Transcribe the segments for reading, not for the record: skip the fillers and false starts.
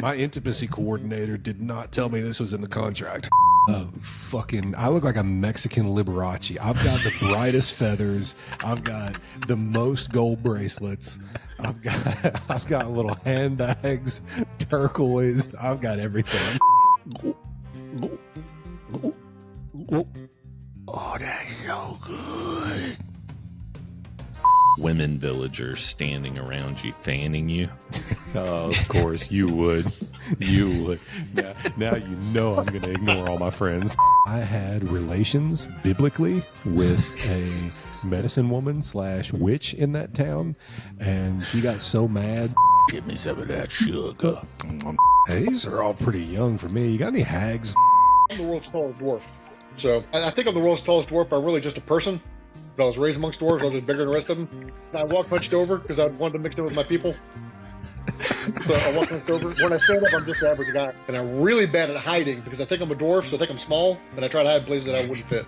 My intimacy coordinator did not tell me this was in the contract. I look like a Mexican Liberace. I've got the brightest feathers. I've got the most gold bracelets. I've got little handbags, turquoise. I've got everything. Oh, that's so good. Women villagers standing around you, fanning you. Of course, you would. You would. Now you know I'm going to ignore all my friends. I had relations, biblically, with a medicine woman / witch in that town, and she got so mad. Give me some of that sugar. Hey, these are all pretty young for me. You got any hags? I'm the world's tallest dwarf. So I think I'm the world's tallest dwarf, but I'm really just a person. But I was raised amongst dwarves, I was just bigger than the rest of them. And I walked hunched over because I wanted to mix in with my people. So I walked hunched over. When I stand up, I'm just an average guy. And I'm really bad at hiding because I think I'm a dwarf, so I think I'm small, and I try to hide in places that I wouldn't fit.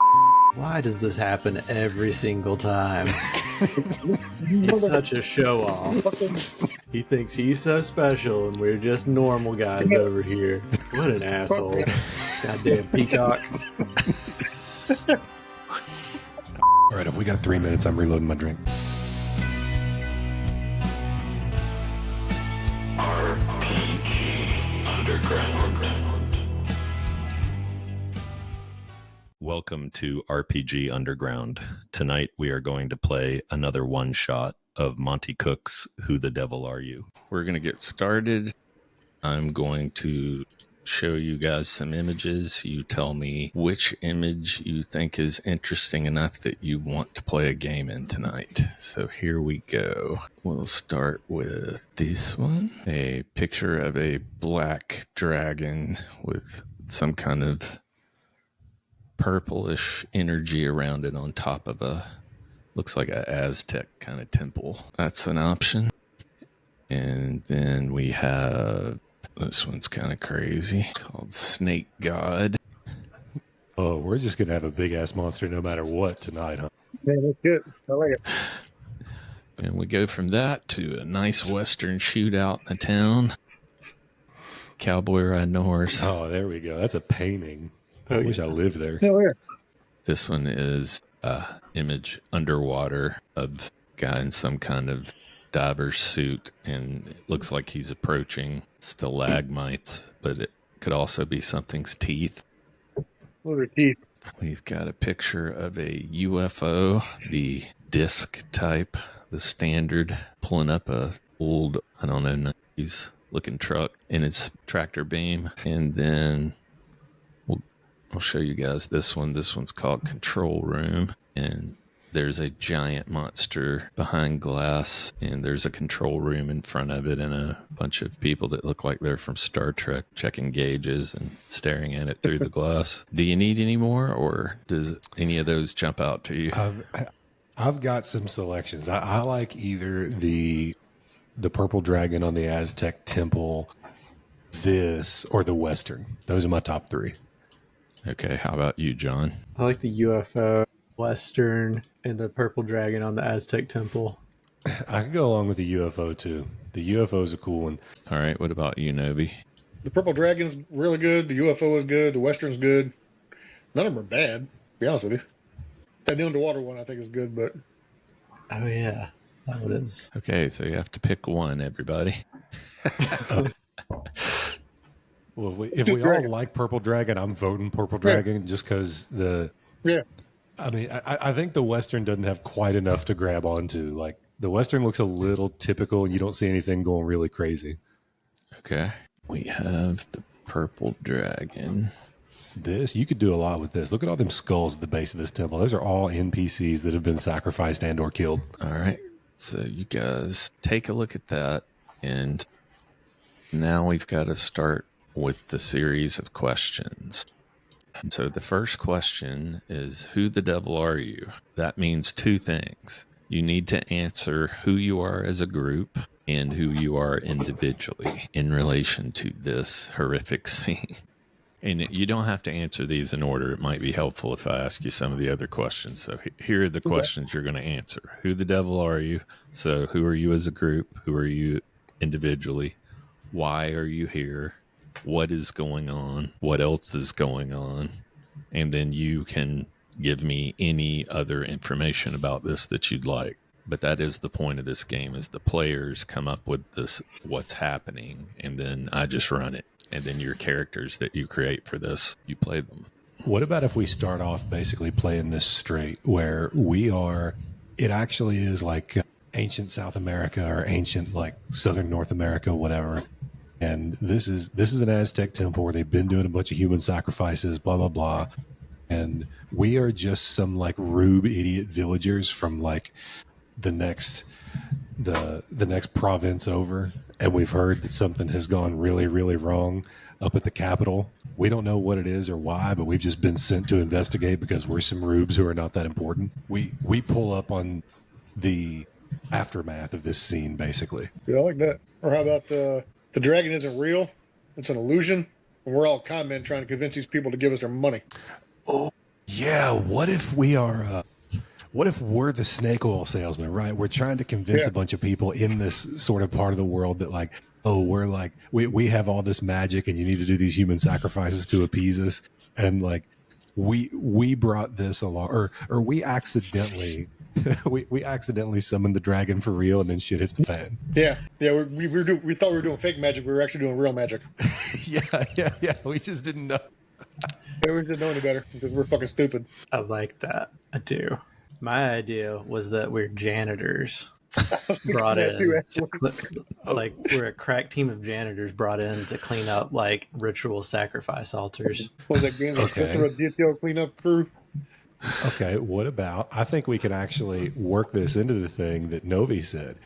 Why does this happen every single time? He's such a show-off. He thinks he's so special, and we're just normal guys over here. What an asshole. Goddamn peacock. All right, if we got 3 minutes, I'm reloading my drink. RPG Underground. Welcome to RPG Underground. Tonight we are going to play another one-shot of Monty Cook's Who the Devil Are You? We're going to get started. I'm going to show you guys some images. You tell me which image you think is interesting enough that you want to play a game in tonight. So here we go. We'll start with this one. A picture of a black dragon with some kind of purplish energy around it on top of looks like a Aztec kind of temple. That's an option. And then we have, this one's kind of crazy, called Snake God. Oh, we're just going to have a big-ass monster no matter what tonight, huh? Yeah, that's good. I like it. And we go from that to a nice Western shootout in the town. Cowboy riding a horse. Oh, there we go. That's a painting. Oh, I wish I lived there. Hell yeah. This one is a image underwater of a guy in some kind of diver's suit, and it looks like he's approaching stalagmites, but it could also be something's teeth. What are teeth? We've got a picture of a UFO, the disc type, the standard, pulling up a old, I don't know, 90s looking truck in its tractor beam. And then I'll show you guys this one. This one's called Control Room, and there's a giant monster behind glass, and there's a control room in front of it, and a bunch of people that look like they're from Star Trek checking gauges and staring at it through the glass. Do you need any more, or does any of those jump out to you? I've got some selections. I like either the purple dragon on the Aztec temple, this, or the Western. Those are my top three. Okay, how about you, John? I like the UFO, Western, and the purple dragon on the Aztec temple. I could go along with the UFO, too. The UFO is a cool one. All right, what about you, Nobi? The purple dragon's really good. The UFO is good. The Western's good. None of them are bad, to be honest with you. And the underwater one I think is good, but... Oh, yeah. That one is. Okay, so you have to pick one, everybody. Well, if we all like Purple Dragon, I'm voting Purple Dragon just because Yeah. I mean, I think the Western doesn't have quite enough to grab onto. Like, the Western looks a little typical, and you don't see anything going really crazy. Okay, we have the purple dragon. You could do a lot with this. Look at all them skulls at the base of this temple. Those are all NPCs that have been sacrificed and or killed. All right, so you guys take a look at that, and now we've got to start with the series of questions. So the first question is, who the devil are you? That means two things. You need to answer who you are as a group and who you are individually in relation to this horrific scene. And you don't have to answer these in order. It might be helpful if I ask you some of the other questions. So here are the questions you're going to answer. Who the devil are you? So who are you as a group? Who are you individually? Why are you here? What is going on? What else is going on? And then you can give me any other information about this that you'd like. But that is the point of this game, is the players come up with this, what's happening, and then I just run it. And then your characters that you create for this, you play them. What about if we start off basically playing this straight, where it actually is like ancient South America or ancient like Southern North America, whatever. And this is an Aztec temple where they've been doing a bunch of human sacrifices, blah, blah, blah. And we are just some like rube idiot villagers from like the next province over, and we've heard that something has gone really, really wrong up at the capital. We don't know what it is or why, but we've just been sent to investigate because we're some rubes who are not that important. We pull up on the aftermath of this scene, basically. Yeah, I like that. Or how about the dragon isn't real? It's an illusion, and we're all con men trying to convince these people to give us their money. Oh, yeah. What if we are? What if we're the snake oil salesman, right? We're trying to convince a bunch of people in this sort of part of the world that like, oh, we're like, we have all this magic and you need to do these human sacrifices to appease us. And like, we brought this along, or we accidentally, we accidentally summoned the dragon for real, and then shit hits the fan. Yeah. We thought we were doing fake magic. We were actually doing real magic. Yeah. We just didn't know. We didn't know any better because we're fucking stupid. I like that. I do. My idea was that we're janitors brought in, like we're a crack team of janitors brought in to clean up like ritual sacrifice altars. What was that game? Okay. GTO cleanup crew. Okay, what about, I think we can actually work this into the thing that Novi said.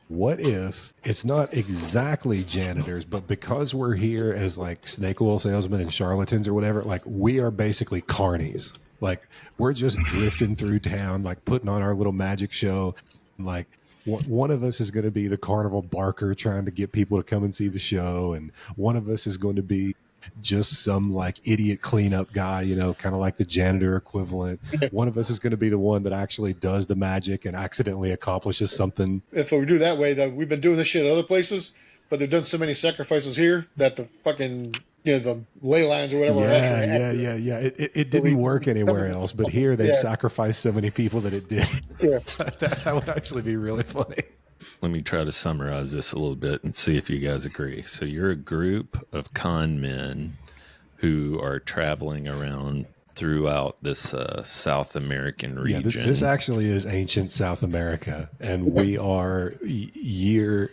What if it's not exactly janitors, but because we're here as like snake oil salesmen and charlatans or whatever, like we are basically carnies. Like we're just drifting through town, like putting on our little magic show. Like one of us is going to be the carnival barker trying to get people to come and see the show. And one of us is going to be just some like idiot cleanup guy, you know, kind of like the janitor equivalent. One of us is going to be the one that actually does the magic and accidentally accomplishes something. If we do that way, that we've been doing this shit at other places, but they've done so many sacrifices here that the fucking, the ley lines or whatever. Yeah. It didn't work anywhere else, but here they've sacrificed so many people that it did. Yeah. That would actually be really funny. Let me try to summarize this a little bit and see if you guys agree. So you're a group of con men who are traveling around throughout this South American region. Yeah, this actually is ancient South America, and we are year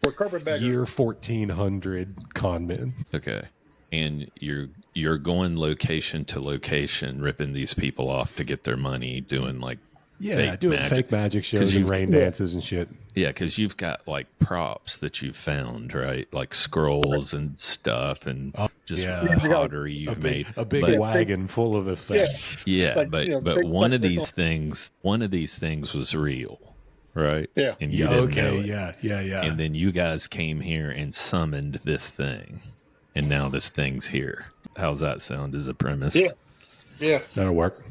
1400 con men. Okay. And you're going location to location, ripping these people off to get their money, doing like fake magic shows and rain dances and shit. Yeah, because you've got like props that you've found, right? Like scrolls and stuff, and pottery you've made. A big wagon full of effects. Yeah, but one of these things was real, right? Yeah. And you didn't know it. Yeah. And then you guys came here and summoned this thing, and now this thing's here. How's that sound as a premise? Yeah. That'll work.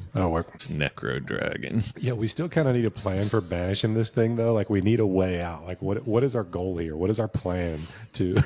It's Necro Dragon. Yeah, we still kind of need a plan for banishing this thing, though. Like, we need a way out. Like, what is our goal here? What is our plan to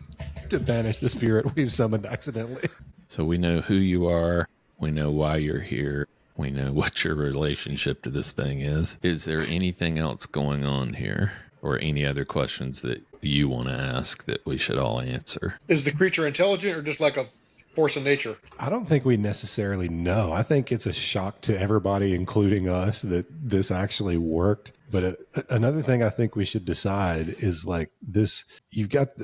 banish the spirit we've summoned accidentally? So we know who you are. We know why you're here. We know what your relationship to this thing is. Is there anything else going on here, or any other questions that you want to ask that we should all answer? Is the creature intelligent or just like a force of nature? I don't think we necessarily know. I think it's a shock to everybody, including us, that this actually worked. But another thing I think we should decide is like this. You've got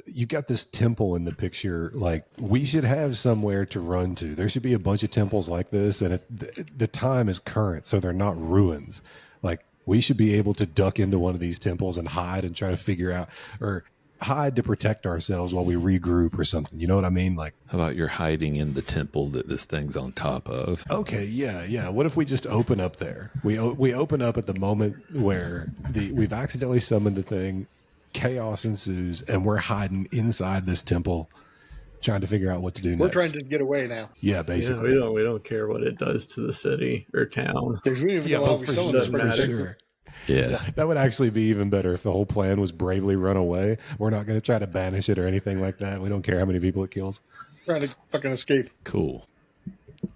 this temple in the picture. Like, we should have somewhere to run to. There should be a bunch of temples like this, and the time is current, so they're not ruins. Like, we should be able to duck into one of these temples and hide and try to figure out, or hide to protect ourselves while we regroup or something. You know what I mean? Like, how about you're hiding in the temple that this thing's on top of? Okay, yeah. What if we just open up there? We open up at the moment where we've accidentally summoned the thing, chaos ensues, and we're hiding inside this temple, trying to figure out what to do We're next. trying to get away now. Yeah, Yeah, basically. we don't care what it does to the city or town. Because we didn't even know how we for selling sure, this doesn't for matter. sure. Yeah. That would actually be even better if the whole plan was bravely run away. We're not going to try to banish it or anything like that. We don't care how many people it kills. Trying to fucking escape. Cool.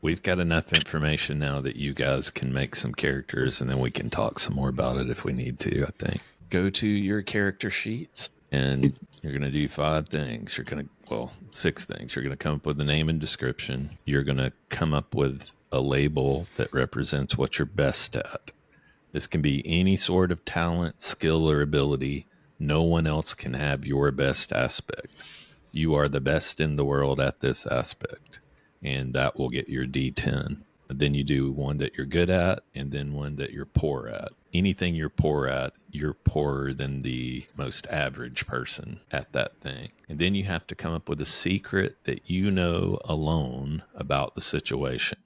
We've got enough information now that you guys can make some characters, and then we can talk some more about it if we need to, I think. Go to your character sheets, and you're going to do 5 things. You're going to, well, 6 things. You're going to come up with a name and description. You're going to come up with a label that represents what you're best at. This can be any sort of talent, skill, or ability. No one else can have your best aspect. You are the best in the world at this aspect, and that will get your D10. Then you do one that you're good at, and then one that you're poor at. Anything you're poor at, you're poorer than the most average person at that thing. And then you have to come up with a secret that you know alone about the situation.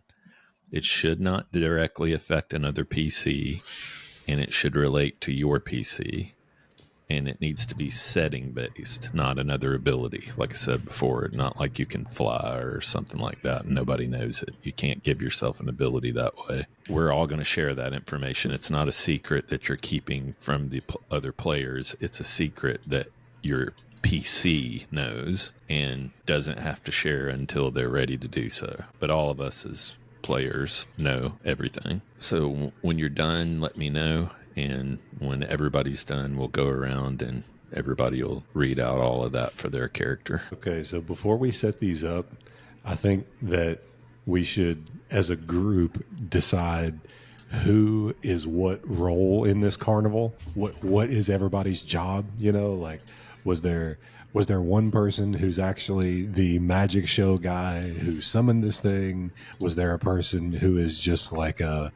It should not directly affect another PC, and it should relate to your PC. And it needs to be setting based, not another ability. Like I said before, not like you can fly or something like that and nobody knows it. You can't give yourself an ability that way. We're all going to share that information. It's not a secret that you're keeping from the other players. It's a secret that your PC knows and doesn't have to share until they're ready to do so. But all of us as players know everything. So when you're done, let me know. And when everybody's done, we'll go around and everybody will read out all of that for their character. Okay, so before we set these up, I think that we should, as a group, decide who is what role in this carnival. What is everybody's job? You know, like was there one person who's actually the magic show guy who summoned this thing? Was there a person who is just like a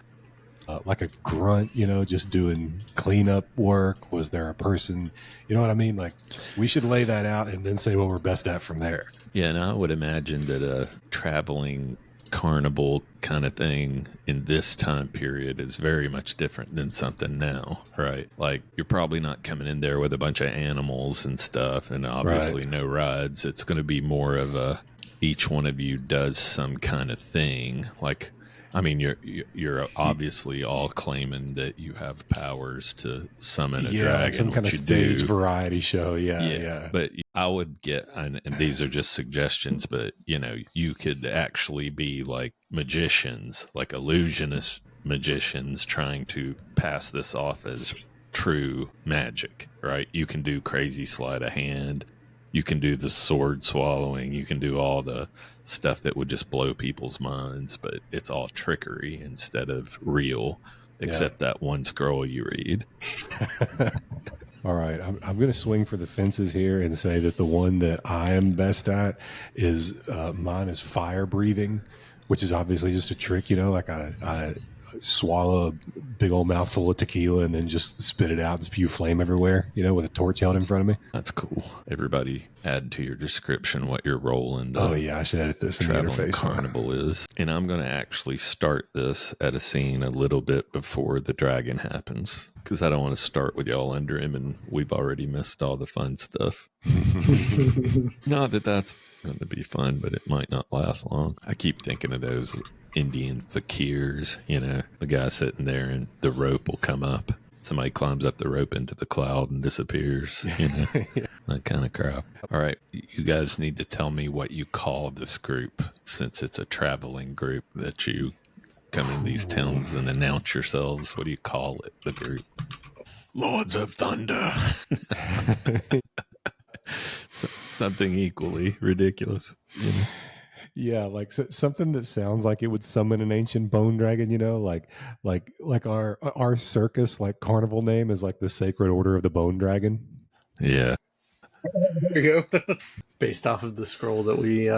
grunt, you know, just doing cleanup work? Was there a person, you know what I mean? Like, we should lay that out and then say what we're best at from there. Yeah, and I would imagine that a traveling carnival kind of thing in this time period is very much different than something now, right? Like, you're probably not coming in there with a bunch of animals and stuff, and obviously no rides. It's going to be more of a, each one of you does some kind of thing. Like, I mean, you're obviously all claiming that you have powers to summon a dragon, like some kind of which you stage do. variety show. Yeah. But I would get, and these are just suggestions, but you know, you could actually be like magicians, like illusionist magicians, trying to pass this off as true magic, right? You can do crazy sleight of hand. You can do the sword swallowing. You can do all the stuff that would just blow people's minds, but it's all trickery instead of real, except that one scroll you read. All right. I'm going to swing for the fences here and say that the one that I am best at is mine is fire breathing, which is obviously just a trick, you know, like I swallow a big old mouthful of tequila and then just spit it out and spew flame everywhere, you know, with a torch held in front of me. That's cool. Everybody add to your description what your role in the I should edit this in the traveling interface. carnival is. And I'm going to actually start this at a scene a little bit before the dragon happens, because I don't want to start with y'all under him and we've already missed all the fun stuff. Not that that's going to be fun, but it might not last long. I keep thinking of those Indian fakirs, you know, the guy sitting there and the rope will come up. Somebody climbs up the rope into the cloud and disappears, you know, that kind of crap. All right. You guys need to tell me what you call this group, since it's a traveling group that you come in these towns and announce yourselves. What do you call it, the group? Lords of Thunder. Something equally ridiculous. You know? Yeah, like something that sounds like it would summon an ancient bone dragon, you know, like our circus, like carnival name is like the Sacred Order of the Bone Dragon. Yeah. There you go. Based off of the scroll that we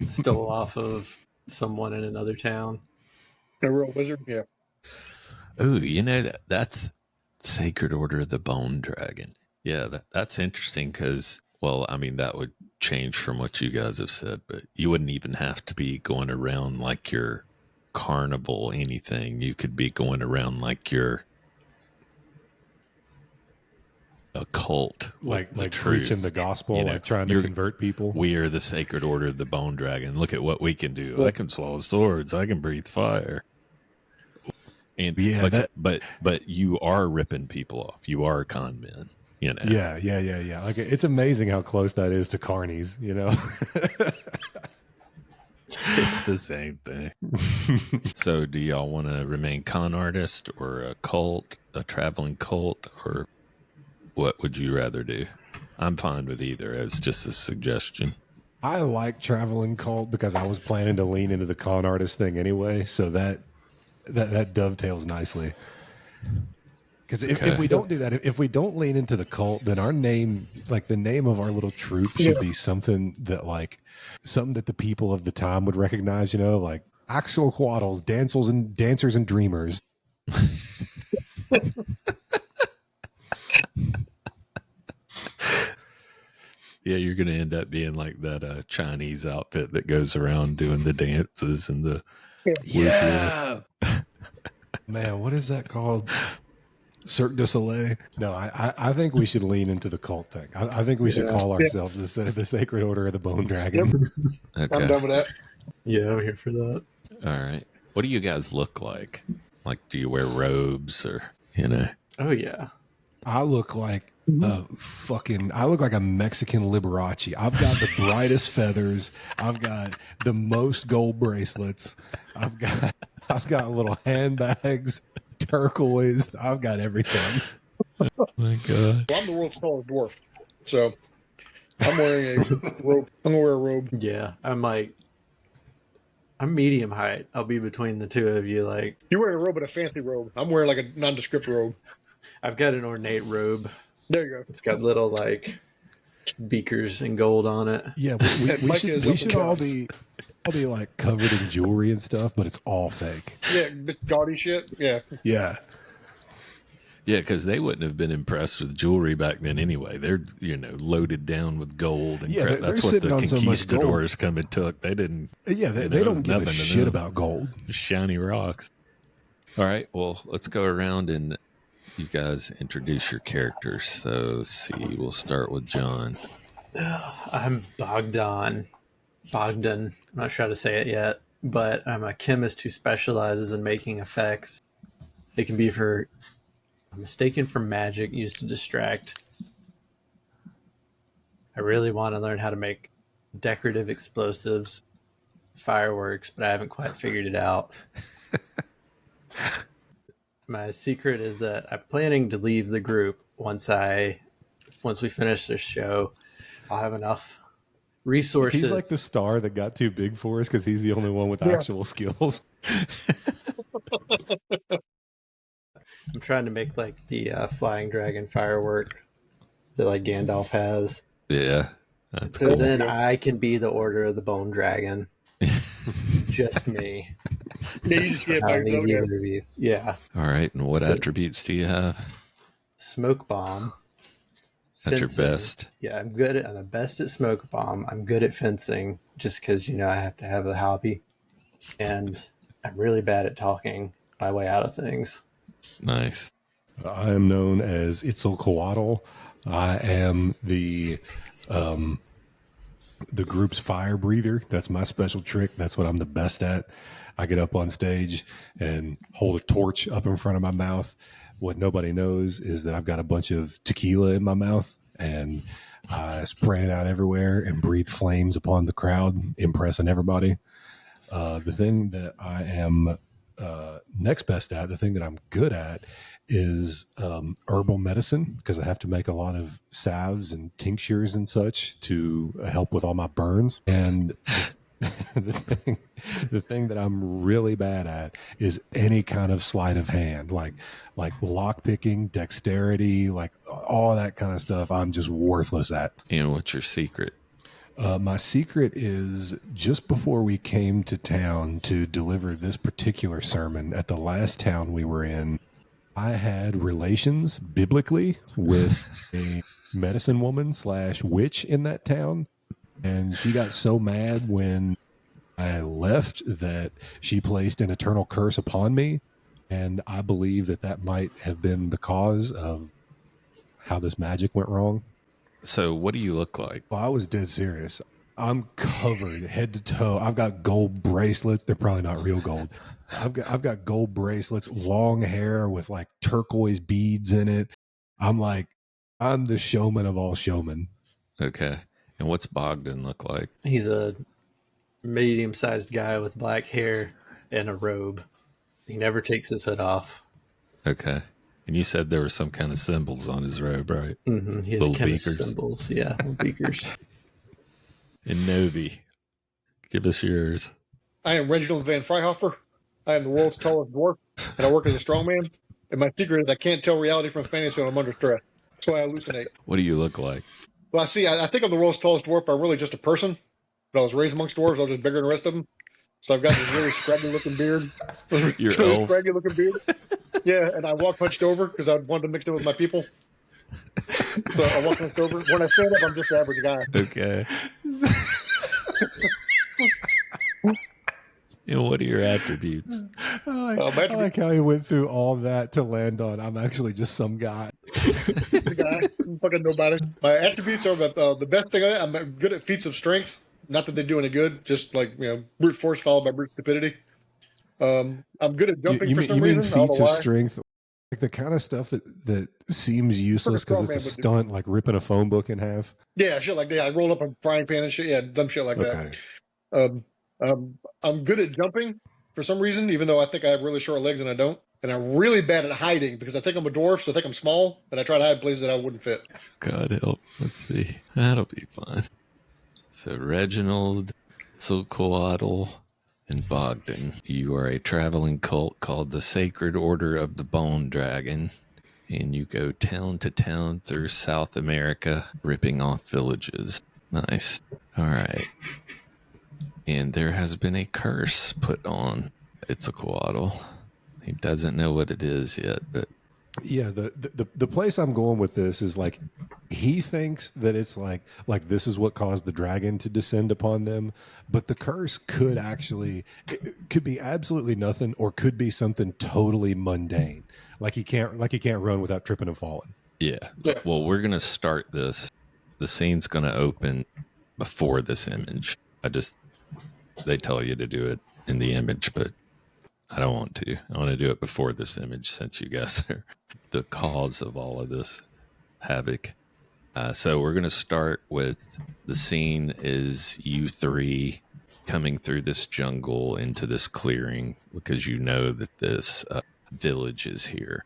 stole off of someone in another town. A real wizard, yeah. Oh, you know, that's Sacred Order of the Bone Dragon. Yeah, that's interesting because, well, I mean, that would change from what you guys have said, but you wouldn't even have to be going around like your carnival anything. You could be going around like your a cult, like the preaching truth. the gospel, You know, like trying to you're- convert people. We are the sacred order of the bone dragon. Look at what we can do. I can swallow swords. I can breathe fire. And Yeah, but you are ripping people off. You are con men. You know. Yeah. Like it's amazing how close that is to carnies. You know. It's the same thing. So, do y'all want to remain con artist or a cult, a traveling cult, or what would you rather do? I'm fine with either as just a suggestion. I like traveling cult because I was planning to lean into the con artist thing anyway, so that dovetails nicely. Because if we don't do that, if we don't lean into the cult, then our name, like the name of our little troop, should be something that the people of the time would recognize. You know, like Axolotls, dancers and dreamers. Yeah, you're going to end up being like that Chinese outfit that goes around doing the dances and the Yeah. Man, what is that called? Cirque du Soleil? No, I think we should lean into the cult thing. I think we should call ourselves the Sacred Order of the Bone Dragon. Okay. I'm done with that. Yeah, I'm here for that. All right. What do you guys look like? Like, do you wear robes or, you know? Oh yeah. I look like I look like a Mexican Liberace. I've got the brightest feathers. I've got the most gold bracelets. I've got little handbags, turquoise. I've got everything. Oh my God. Well, I'm the world's tallest dwarf, so I'm wearing a robe. I'm gonna wear a robe. Yeah, I'm medium height. I'll be between the two of you. Like, You're wearing a robe, but a fancy robe. I'm wearing like a nondescript robe. I've got an ornate robe. There you go. It's got little like beakers and gold on it. Yeah, we should all be like covered in jewelry and stuff, but it's all fake. Yeah, this gaudy shit. Yeah. Yeah. Yeah, because they wouldn't have been impressed with jewelry back then anyway. They're, loaded down with gold. And Yeah, crap. they're That's what sitting the on so much conquistadors come and took. They didn't. Yeah, they don't give a shit about gold. Shiny rocks. All right, well, let's go around and you guys introduce your characters. So, let's see, we'll start with John. I'm Bogdan. I'm not sure how to say it yet, but I'm a chemist who specializes in making effects. They can be mistaken for magic used to distract. I really want to learn how to make decorative explosives, fireworks, but I haven't quite figured it out. My secret is that I'm planning to leave the group once we finish this show. I'll have enough resources. He's like the star that got too big for us because he's the only one with actual skills. I'm trying to make like the flying dragon firework that like Gandalf has. Yeah, that's So cool. then I can be the Order of the Bone Dragon. Just me. Yeah, you just get I by don't need yourself. either of you. Yeah. All right, and what So- attributes do you have? Smoke bomb. That's your Fencing. best. Yeah, I'm the best at smoke bomb. I'm good at fencing just because, I have to have a hobby. And I'm really bad at talking my way out of things. Nice. I am known as Itzalcoatl. I am the group's fire breather. That's my special trick. That's what I'm the best at. I get up on stage and hold a torch up in front of my mouth. What nobody knows is that I've got a bunch of tequila in my mouth, and I spray it out everywhere and breathe flames upon the crowd, impressing everybody. The thing that I am next best at, the thing that I'm good at, is herbal medicine, because I have to make a lot of salves and tinctures and such to help with all my burns. And the thing that I'm really bad at is any kind of sleight of hand, like lock picking, dexterity, like all that kind of stuff. I'm just worthless at. And what's your secret? My secret is just before we came to town to deliver this particular sermon at the last town we were in, I had relations biblically with a medicine woman / witch in that town. And she got so mad when I left that she placed an eternal curse upon me. And I believe that might have been the cause of how this magic went wrong. So what do you look like? Well, I was dead serious. I'm covered head to toe. I've got gold bracelets. They're probably not real gold. I've got gold bracelets, long hair with like turquoise beads in it. I'm the showman of all showmen. Okay. And what's Bogdan look like? He's a medium-sized guy with black hair and a robe. He never takes his hood off. Okay. And you said there were some kind of symbols on his robe, right? Mm-hmm. He has Little chemist beakers. symbols. Yeah, little beakers. And Novi, give us yours. I am Reginald Van Fryhofer. I am the world's tallest dwarf, and I work as a strongman. And my secret is I can't tell reality from fantasy when I'm under stress. That's why I hallucinate. What do you look like? Well, I think I'm the world's tallest dwarf, but I'm really just a person. But I was raised amongst dwarves. I was just bigger than the rest of them. So I've got this really scraggy-looking beard. You're really elf. scraggy-looking beard. Yeah, and I walk hunched over because I wanted to mix it with my people. So I walk hunched over. When I stand up, I'm just an average guy. Okay. And what are your attributes? I like how he went through all that to land on I'm actually just some guy. Guy, I'm fucking nobody. My attributes are the best thing. I'm good at feats of strength. Not that they do any good. Just like brute force followed by brute stupidity. I'm good at jumping for some you mean reason. I don't feats know of why. strength, like the kind of stuff that seems useless because it's a strongman would do. stunt, like ripping a phone book in half. Yeah, shit like that. I roll up a frying pan and shit. Yeah, dumb shit like Okay. that. I'm good at jumping for some reason, even though I think I have really short legs and I don't. And I'm really bad at hiding because I think I'm a dwarf, so I think I'm small, and I try to hide places that I wouldn't fit. God help. Let's see. That'll be fun. So Reginald, Quetzalcoatl, and Bogdan. You are a traveling cult called the Sacred Order of the Bone Dragon. And you go town to town through South America, ripping off villages. Nice. All right. And there has been a curse put on Quetzalcoatl. He doesn't know what it is yet, but Yeah, the place I'm going with this is like he thinks that it's like this is what caused the dragon to descend upon them, but the curse could could be absolutely nothing or could be something totally mundane. Like he can't run without tripping and falling. yeah. Well, we're going to start this. The scene's going to open before this image. They tell you to do it in the image, but I don't want to. I want to do it before this image since you guys are the cause of all of this havoc. So we're going to start with the scene is you three coming through this jungle into this clearing because you know that this village is here.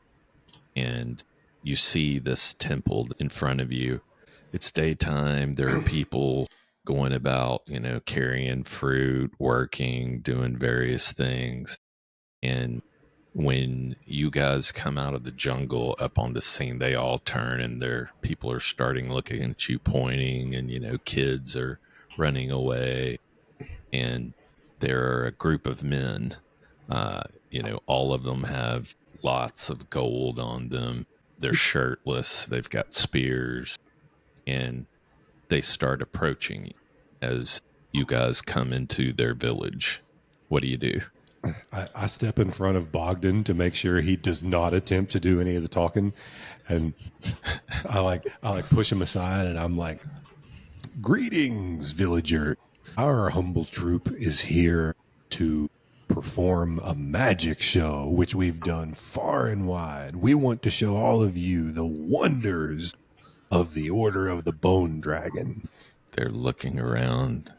And you see this temple in front of you. It's daytime. There are people going about, carrying fruit, working, doing various things. And when you guys come out of the jungle up on the scene, they all turn and their people are starting looking at you, pointing, and, kids are running away. And there are a group of men, all of them have lots of gold on them. They're shirtless. They've got spears. And they start approaching you as you guys come into their village. What do you do? I step in front of Bogdan to make sure he does not attempt to do any of the talking, and I push him aside, and I'm like, "Greetings, villager. Our humble troop is here to perform a magic show, which we've done far and wide. We want to show all of you the wonders of the Order of the Bone Dragon." They're looking around.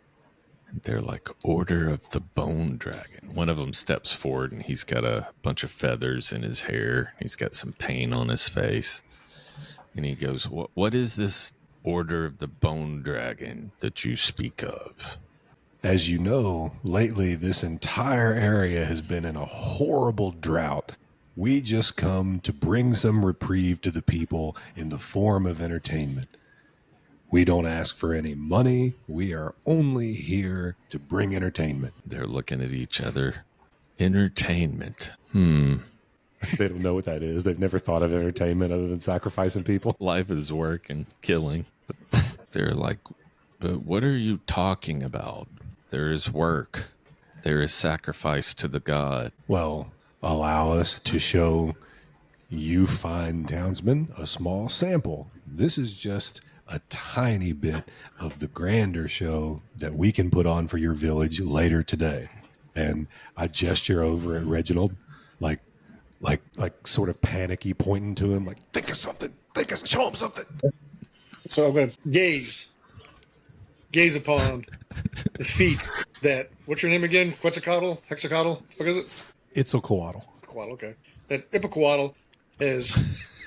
They're like, Order of the Bone Dragon. One of them steps forward and he's got a bunch of feathers in his hair. He's got some paint on his face. And he goes, what is this Order of the Bone Dragon that you speak of? As you know, lately this entire area has been in a horrible drought. We just come to bring some reprieve to the people in the form of entertainment. We don't ask for any money. We are only here to bring entertainment. They're looking at each other. Entertainment. They don't know what that is. They've never thought of entertainment other than sacrificing people. Life is work and killing. They're like, but what are you talking about? There is work. There is sacrifice to the god. Well, allow us to show you fine townsmen a small sample. This is just a tiny bit of the grander show that we can put on for your village later today. And I gesture over at Reginald, like sort of panicky, pointing to him, like, think of something, show him something. So I'm going to gaze upon the feet that, what's your name again? Quetzalcoatl? Hexacotl? What is it? Itzalcoatl. Ipecacuatl, okay. That Ipecacuatl is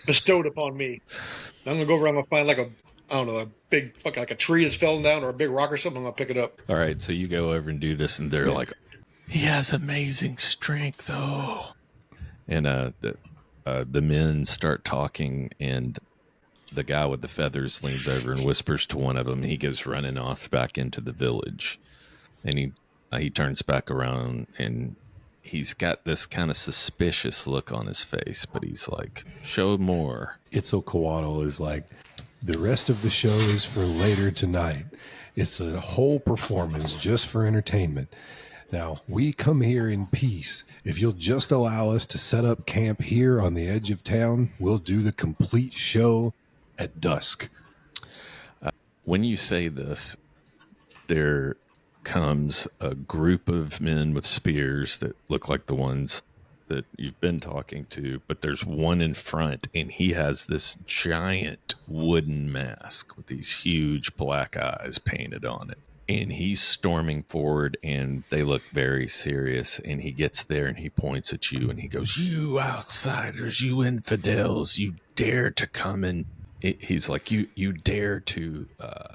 bestowed upon me. I'm going to go over, I'm going to find like a big fucking, like a tree that's fallen down or a big rock or something. I'm going to pick it up. All right, so you go over and do this, and they're like, he has amazing strength, though. And the men start talking, and the guy with the feathers leans over and whispers to one of them. He goes running off back into the village, and he turns back around, and he's got this kind of suspicious look on his face, but he's like, show more. Itzalcoatl is like, the rest of the show is for later tonight. It's a whole performance just for entertainment. Now, we come here in peace. If you'll just allow us to set up camp here on the edge of town, we'll do the complete show at dusk. When you say this, there comes a group of men with spears that look like the ones that you've been talking to, but there's one in front, and he has this giant wooden mask with these huge black eyes painted on it. And he's storming forward, and they look very serious. And he gets there, and he points at you, and he goes, you outsiders, you infidels, you dare to come in. He's like, you dare to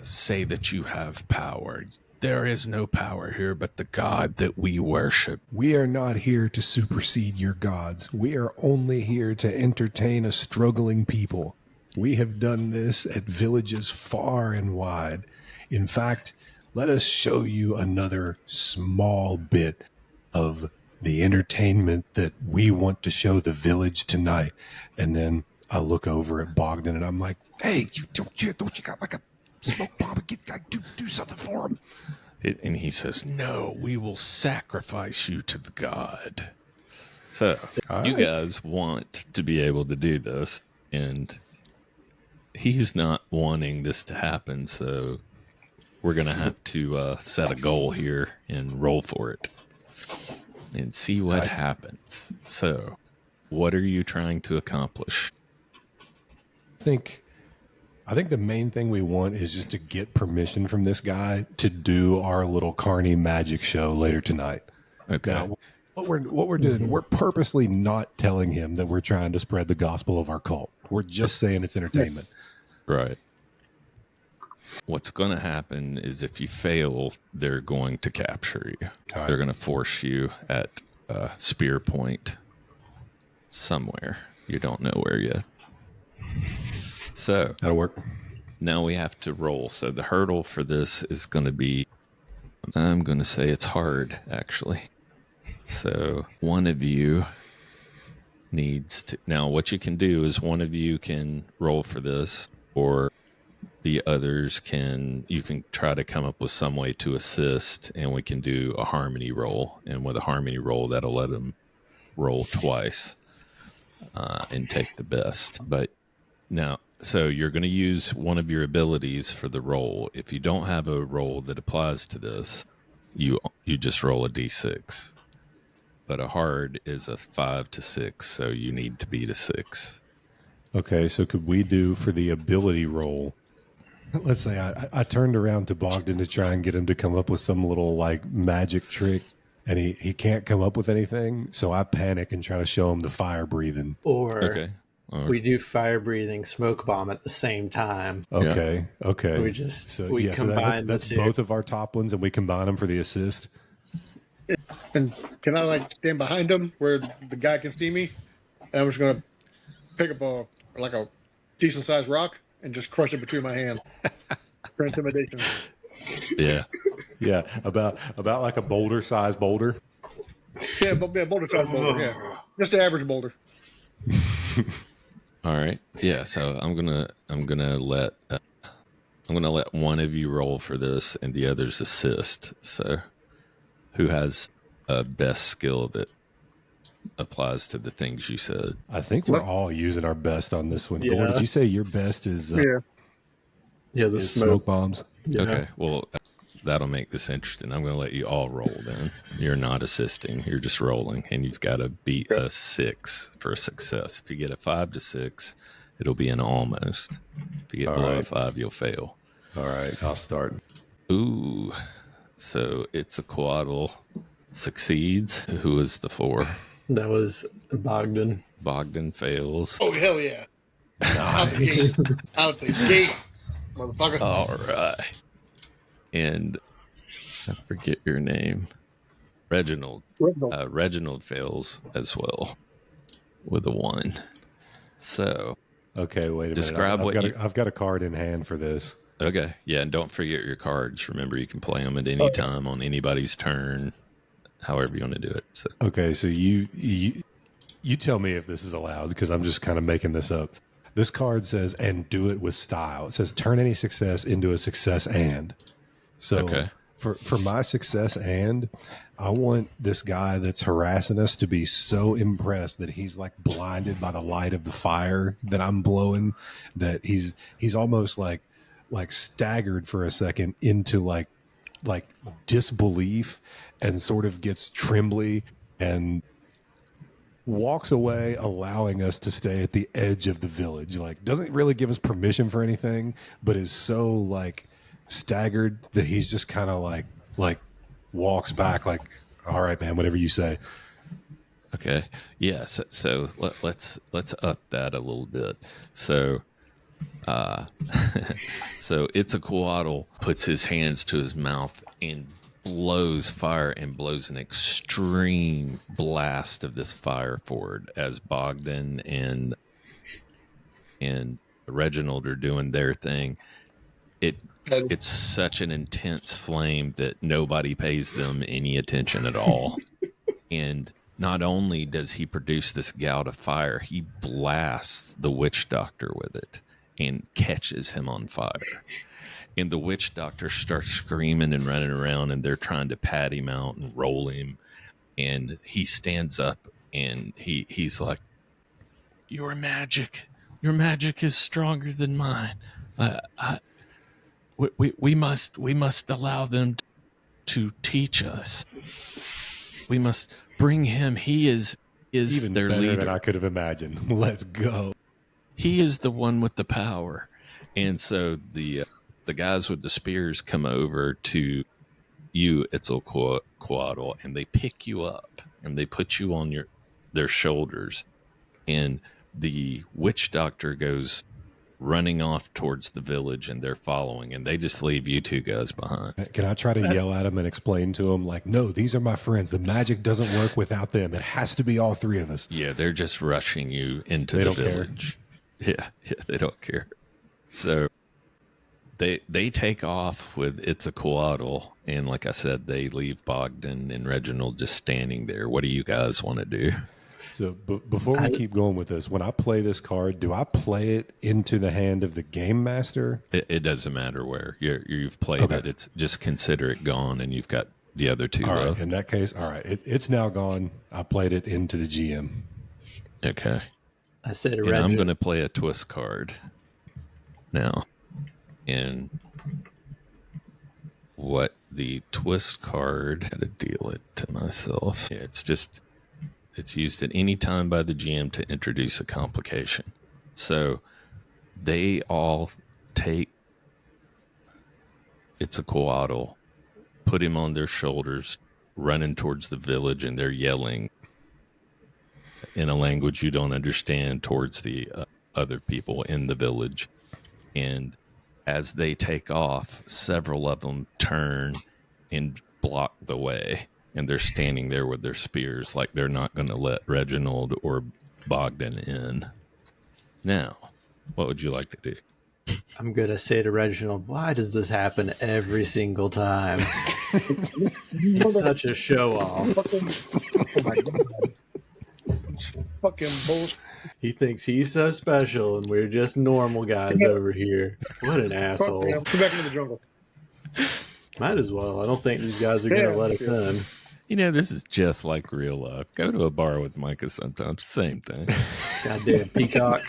say that you have power. There is no power here but the God that we worship. We are not here to supersede your gods. We are only here to entertain a struggling people. We have done this at villages far and wide. In fact, let us show you another small bit of the entertainment that we want to show the village tonight. And then I look over at Bogdan, and I'm like, hey, don't you got like a smoke bomb? Do something for him. And he says, no, we will sacrifice you to the god. So you guys want to be able to do this, and he's not wanting this to happen, so we're going to have to set a goal here and roll for it and see what happens. So what are you trying to accomplish? I think the main thing we want is just to get permission from this guy to do our little Carney magic show later tonight. Okay. Now, what we're doing, we're purposely not telling him that we're trying to spread the gospel of our cult. We're just saying it's entertainment. Right. What's going to happen is if you fail, they're going to capture you. Right. They're going to force you at spear point somewhere. You don't know where yet. So That'll work. now we have to roll. So the hurdle for this is going to be, I'm going to say it's hard, actually. So one of you needs to, now what you can do is one of you can roll for this, or the others you can try to come up with some way to assist, and we can do a harmony roll. And with a harmony roll, that'll let them roll twice and take the best. But now, so you're going to use one of your abilities for the roll. If you don't have a roll that applies to this, you just roll a d6. But a hard is a 5 to 6, so you need to beat a 6. Okay, so could we do for the ability roll? Let's say I turned around to Bogdan to try and get him to come up with some little like magic trick, and he can't come up with anything. So I panic and try to show him the fire breathing. Or Okay. we do fire breathing smoke bomb at the same time. Okay. We just we combine that's the two. both of our top ones, and we combine them for the assist. And can I like stand behind him where the guy can see me? And I'm just going to pick up a decent sized rock and just crush it between my hands for intimidation. Yeah. Yeah, about like a boulder sized boulder. Yeah, boulder sized boulder. Yeah, just the average boulder. All right. Yeah. So I'm gonna let one of you roll for this, and the others assist. So, who has a best skill that applies to the things you said. I think we're all using our best on this one. Gore, Yeah. did you say your best is, Yeah. Yeah, the is smoke. smoke bombs? Yeah. Okay, well, that'll make this interesting. I'm going to let you all roll then. You're not assisting, you're just rolling, and you've got to beat a 6 for a success. If you get a 5 to 6, it'll be an almost. If you get All below a right. 5, you'll fail. All right, I'll start. Ooh, so it's a quaddle succeeds. Who is the 4? That was Bogdan. Bogdan fails. Oh, hell yeah. Out the gate. Out the gate, motherfucker. All right. And I forget your name. Reginald. Reginald fails as well with a 1. So, Okay, wait a Describe minute. what you- I've got a card in hand for this. okay. Yeah, and don't forget your cards. Remember, you can play them at any time on anybody's turn, however you want to do it. So, Okay, so you tell me if this is allowed because I'm just kind of making this up. This card says, and do it with style. It says, turn any success into a success and. So Okay. for my success and, I want this guy that's harassing us to be so impressed that he's like blinded by the light of the fire that I'm blowing, that he's almost like staggered for a second into like disbelief and sort of gets trembly and walks away, allowing us to stay at the edge of the village. Like, doesn't really give us permission for anything, but is so like staggered that he's just kind of like walks back like, all right, man, whatever you say. okay. Yeah. So let's up that a little bit. So, so it's a quaddle puts his hands to his mouth and blows fire and blows an extreme blast of this fire forward as Bogdan and Reginald are doing their thing. It's such an intense flame that nobody pays them any attention at all. And not only does he produce this gout of fire, he blasts the witch doctor with it and catches him on fire. And the witch doctor starts screaming and running around, and they're trying to pat him out and roll him. And he stands up and he's like, your magic is stronger than mine. We must allow them to teach us. We must bring him. He is Even their better leader. than I could have imagined. Let's go. He is the one with the power. And so the guys with the spears come over to you, Itzalcoatl, and they pick you up and they put you on their shoulders. And the witch doctor goes running off towards the village, and they're following, and they just leave you 2 guys behind. Can I try to yell at him and explain to him, like, no, these are my friends. The magic doesn't work without them. It has to be all 3 of us. Yeah, they're just rushing you into They the don't care. village. Yeah, they don't care. So they take off with Itzalcoatl, and like I said, they leave Bogdan and Reginald just standing there. What do you guys want to do? So before we keep going with this, when I play this card, do I play it into the hand of the game master? It doesn't matter where you've played Okay. it. It's just consider it gone, and you've got the other 2 All right. left. In that case, all right. It's now gone. I played it into the GM. Okay. I said And I'm going to play a twist card now. And what the twist card, got to deal it to myself. Yeah, it's used at any time by the GM to introduce a complication. So they all take Itzalcoatl, put him on their shoulders, running towards the village, and they're yelling in a language you don't understand towards the other people in the village. And as they take off, several of them turn and block the way. And they're standing there with their spears like they're not going to let Reginald or Bogdan in. Now, what would you like to do? I'm going to say to Reginald, why does this happen every single time? He's such a show off. Oh my god. It's fucking bullshit. He thinks he's so special, and we're just normal guys over here. What an asshole. Come back into the jungle. Might as well. I don't think these guys are going to let us in. You know, this is just like real life. Go to a bar with Micah sometimes. Same thing. Goddamn peacock.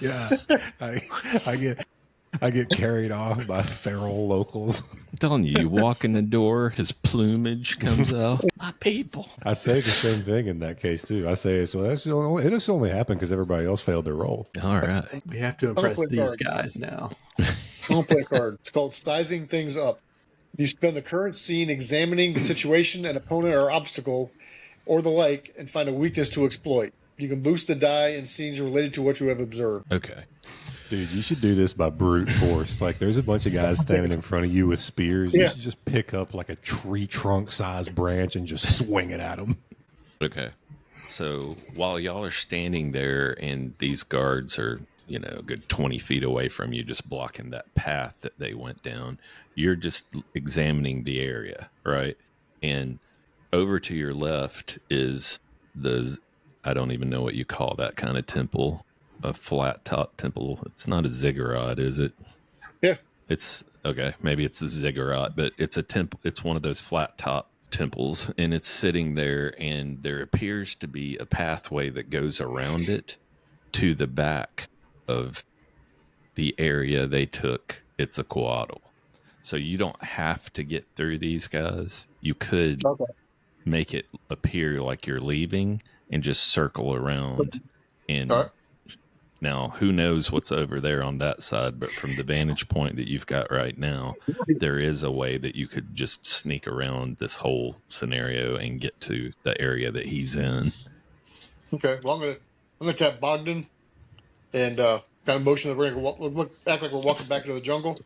Yeah, I get carried off by feral locals. I'm telling you, you walk in the door, his plumage comes out. My people. I say the same thing in that case too. I say, so it just only happened because everybody else failed their role. All right. We have to impress these guys now. I'll play a card. It's called Sizing Things Up. You spend the current scene examining the situation, an opponent or obstacle, or the like, and find a weakness to exploit. You can boost the die in scenes related to what you have observed. Okay. Dude, you should do this by brute force. Like, there's a bunch of guys standing in front of you with spears. You should just pick up like a tree trunk sized branch and just swing it at them. Okay. So while y'all are standing there and these guards are, you know, a good 20 feet away from you, just blocking that path that they went down, you're just examining the area, right? And over to your left is I don't even know what you call that kind of temple, a flat top temple. It's not a ziggurat, is it? Yeah. It's okay. Maybe it's a ziggurat, but it's a temple. It's one of those flat top temples, and it's sitting there, and there appears to be a pathway that goes around it to the back of the area they took. It's a Quetzalcoatl. So you don't have to get through these guys. You could make it appear like you're leaving and just circle around. And now, who knows what's over there on that side, but from the vantage point that you've got right now, there is a way that you could just sneak around this whole scenario and get to the area that he's in. Okay, well, I'm gonna tap Bogdan and kind of motion that we're gonna act like we're walking back into the jungle.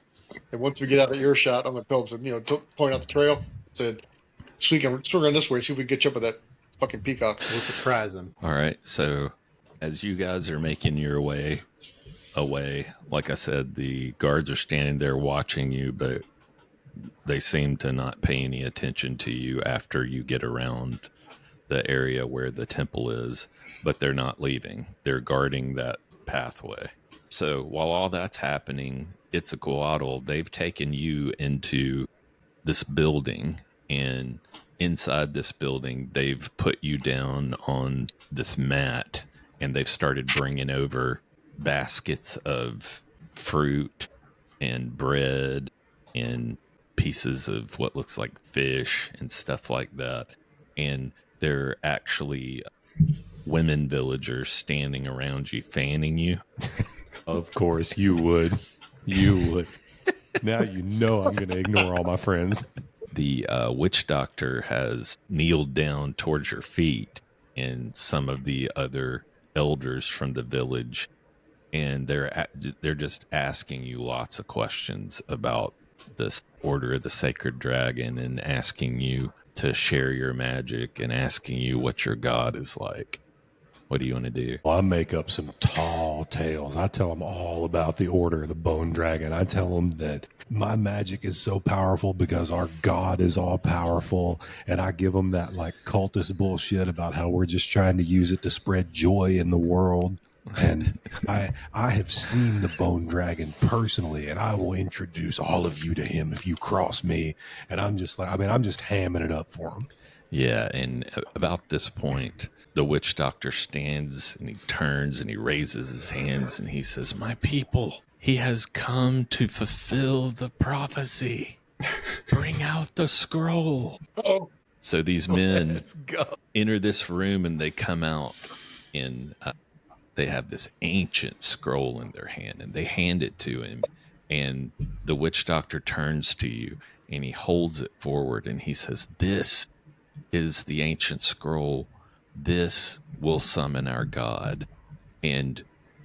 And once we get out of earshot, I'm gonna tell him to point out the trail. Said, swing around this way, see if we can get you up with that fucking peacock. We'll surprise him. All right, so as you guys are making your way away, like I said, the guards are standing there watching you, but they seem to not pay any attention to you after you get around the area where the temple is, but they're not leaving. They're guarding that pathway. So while all that's happening, it's a Quetzalcoatl. They've taken you into this building, and inside this building, they've put you down on this mat, and they've started bringing over baskets of fruit and bread and pieces of what looks like fish and stuff like that. And they're actually women villagers standing around you, fanning you. Of course, you would. You would. Now you know I'm going to ignore all my friends. The witch doctor has kneeled down towards your feet, and some of the other elders from the village, and they're just asking you lots of questions about this Order of the Sacred Dragon, and asking you to share your magic, and asking you what your god is like. What do you want to do? Well, I make up some tall tales. I tell them all about the Order of the Bone Dragon. I tell them that my magic is so powerful because our God is all powerful. And I give them that like cultist bullshit about how we're just trying to use it to spread joy in the world. And I have seen the Bone Dragon personally, and I will introduce all of you to him if you cross me. And I'm just like, I'm just hamming it up for him. Yeah, and about this point, the witch doctor stands and he turns and he raises his hands and he says, "My people, he has come to fulfill the prophecy. Bring out the scroll." Uh-oh. So these men enter this room, and they come out, and they have this ancient scroll in their hand, and they hand it to him. And the witch doctor turns to you and he holds it forward and he says, "This is the ancient scroll. This will summon our God, and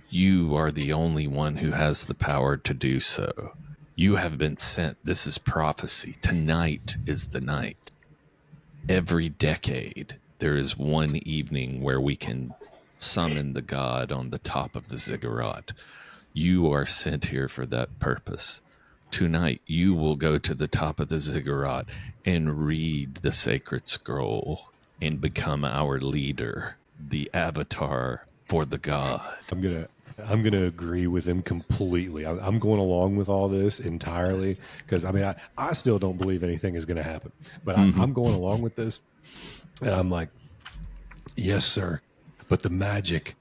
you are the only one who has the power to do so. You have been sent. This is prophecy. Tonight is the night. Every decade, there is one evening where we can summon the god on the top of the ziggurat. You are sent here for that purpose. Tonight, you will go to the top of the ziggurat and read the sacred scroll and become our leader, the avatar for the god." I'm I'm going to agree with him completely. I'm going along with all this entirely because, I mean, I still don't believe anything is going to happen. But I'm going along with this. And I'm like, yes, sir. But the magic,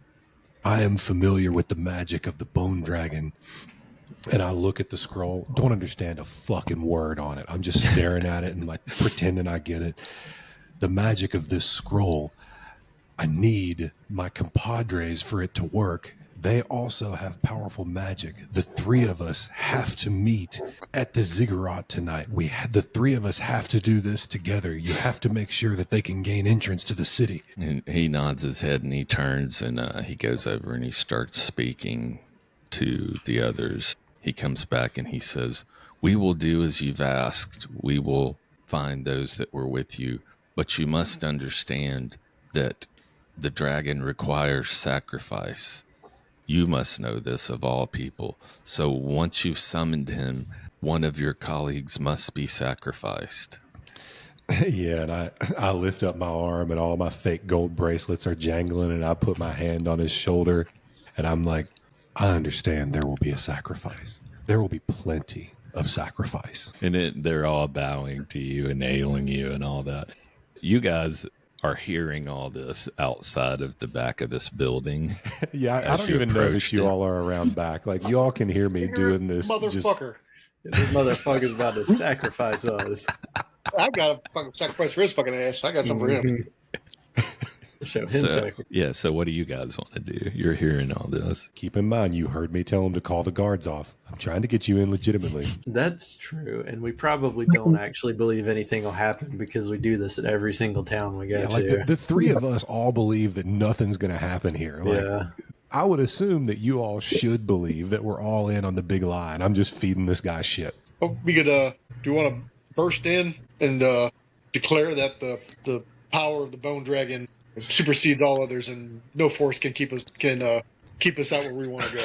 I am familiar with the magic of the bone dragon. And I look at the scroll, don't understand a fucking word on it. I'm just staring at it and like pretending I get it. The magic of this scroll, I need my compadres for it to work. They also have powerful magic. The three of us have to meet at the ziggurat tonight. The three of us have to do this together. You have to make sure that they can gain entrance to the city. And he nods his head and he turns and he goes over and he starts speaking to the others. He comes back and he says, "We will do as you've asked. We will find those that were with you. But you must understand that the dragon requires sacrifice. You must know this of all people. So once you've summoned him, one of your colleagues must be sacrificed." Yeah, and I lift up my arm and all my fake gold bracelets are jangling and I put my hand on his shoulder and I'm like, I understand there will be a sacrifice. There will be plenty of sacrifice. And they're all bowing to you and nailing you and all that. You guys are hearing all this outside of the back of this building. Yeah, I don't even know that you all are around back. Like, you all can hear me doing this. Motherfucker. This motherfucker's about to sacrifice us. I've got a fucking sacrifice for his fucking ass. I got something for him. Show him So, sacrifice. yeah, so what do you guys want to do? You're hearing all this. Keep in mind, you heard me tell him to call the guards off. I'm trying to get you in legitimately. That's true, and we probably don't actually believe anything will happen because we do this at every single town we go Yeah, like to. the three of us all believe that nothing's going to happen here. Like, Yeah. I would assume that you all should believe that we're all in on the big line. I'm just feeding this guy shit. Oh, we could, do you want to burst in and declare that the power of the bone dragon supersedes all others, and no force can keep us out where we want to go?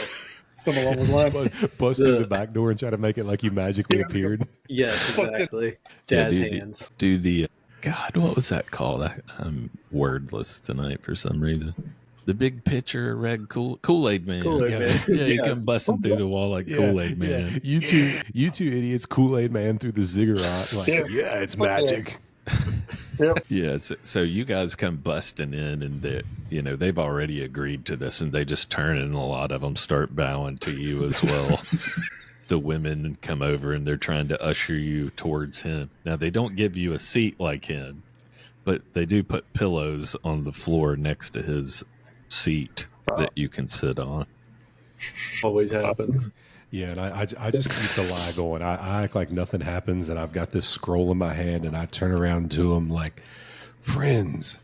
Something along those lines. Bust through the back door and try to make it like you magically appeared. Yes, exactly. Jazz Yeah, hands. do the God, what was that called? I'm wordless tonight for some reason. The big pitcher, red Kool-Aid man. Kool-Aid Yeah. man. Yeah, you Yes. come busting through the wall like Kool-Aid man. Yeah. You two idiots, Kool-Aid man through the ziggurat. Like, yeah, it's magic. Yeah, so you guys come busting in, and they've already agreed to this, and they just turn, and a lot of them start bowing to you as well. The women come over, and they're trying to usher you towards him. Now, they don't give you a seat like him, but they do put pillows on the floor next to his seat that you can sit on. Always happens. Yeah, and I just keep the lie going. I act like nothing happens, and I've got this scroll in my hand, and I turn around to them like, friends,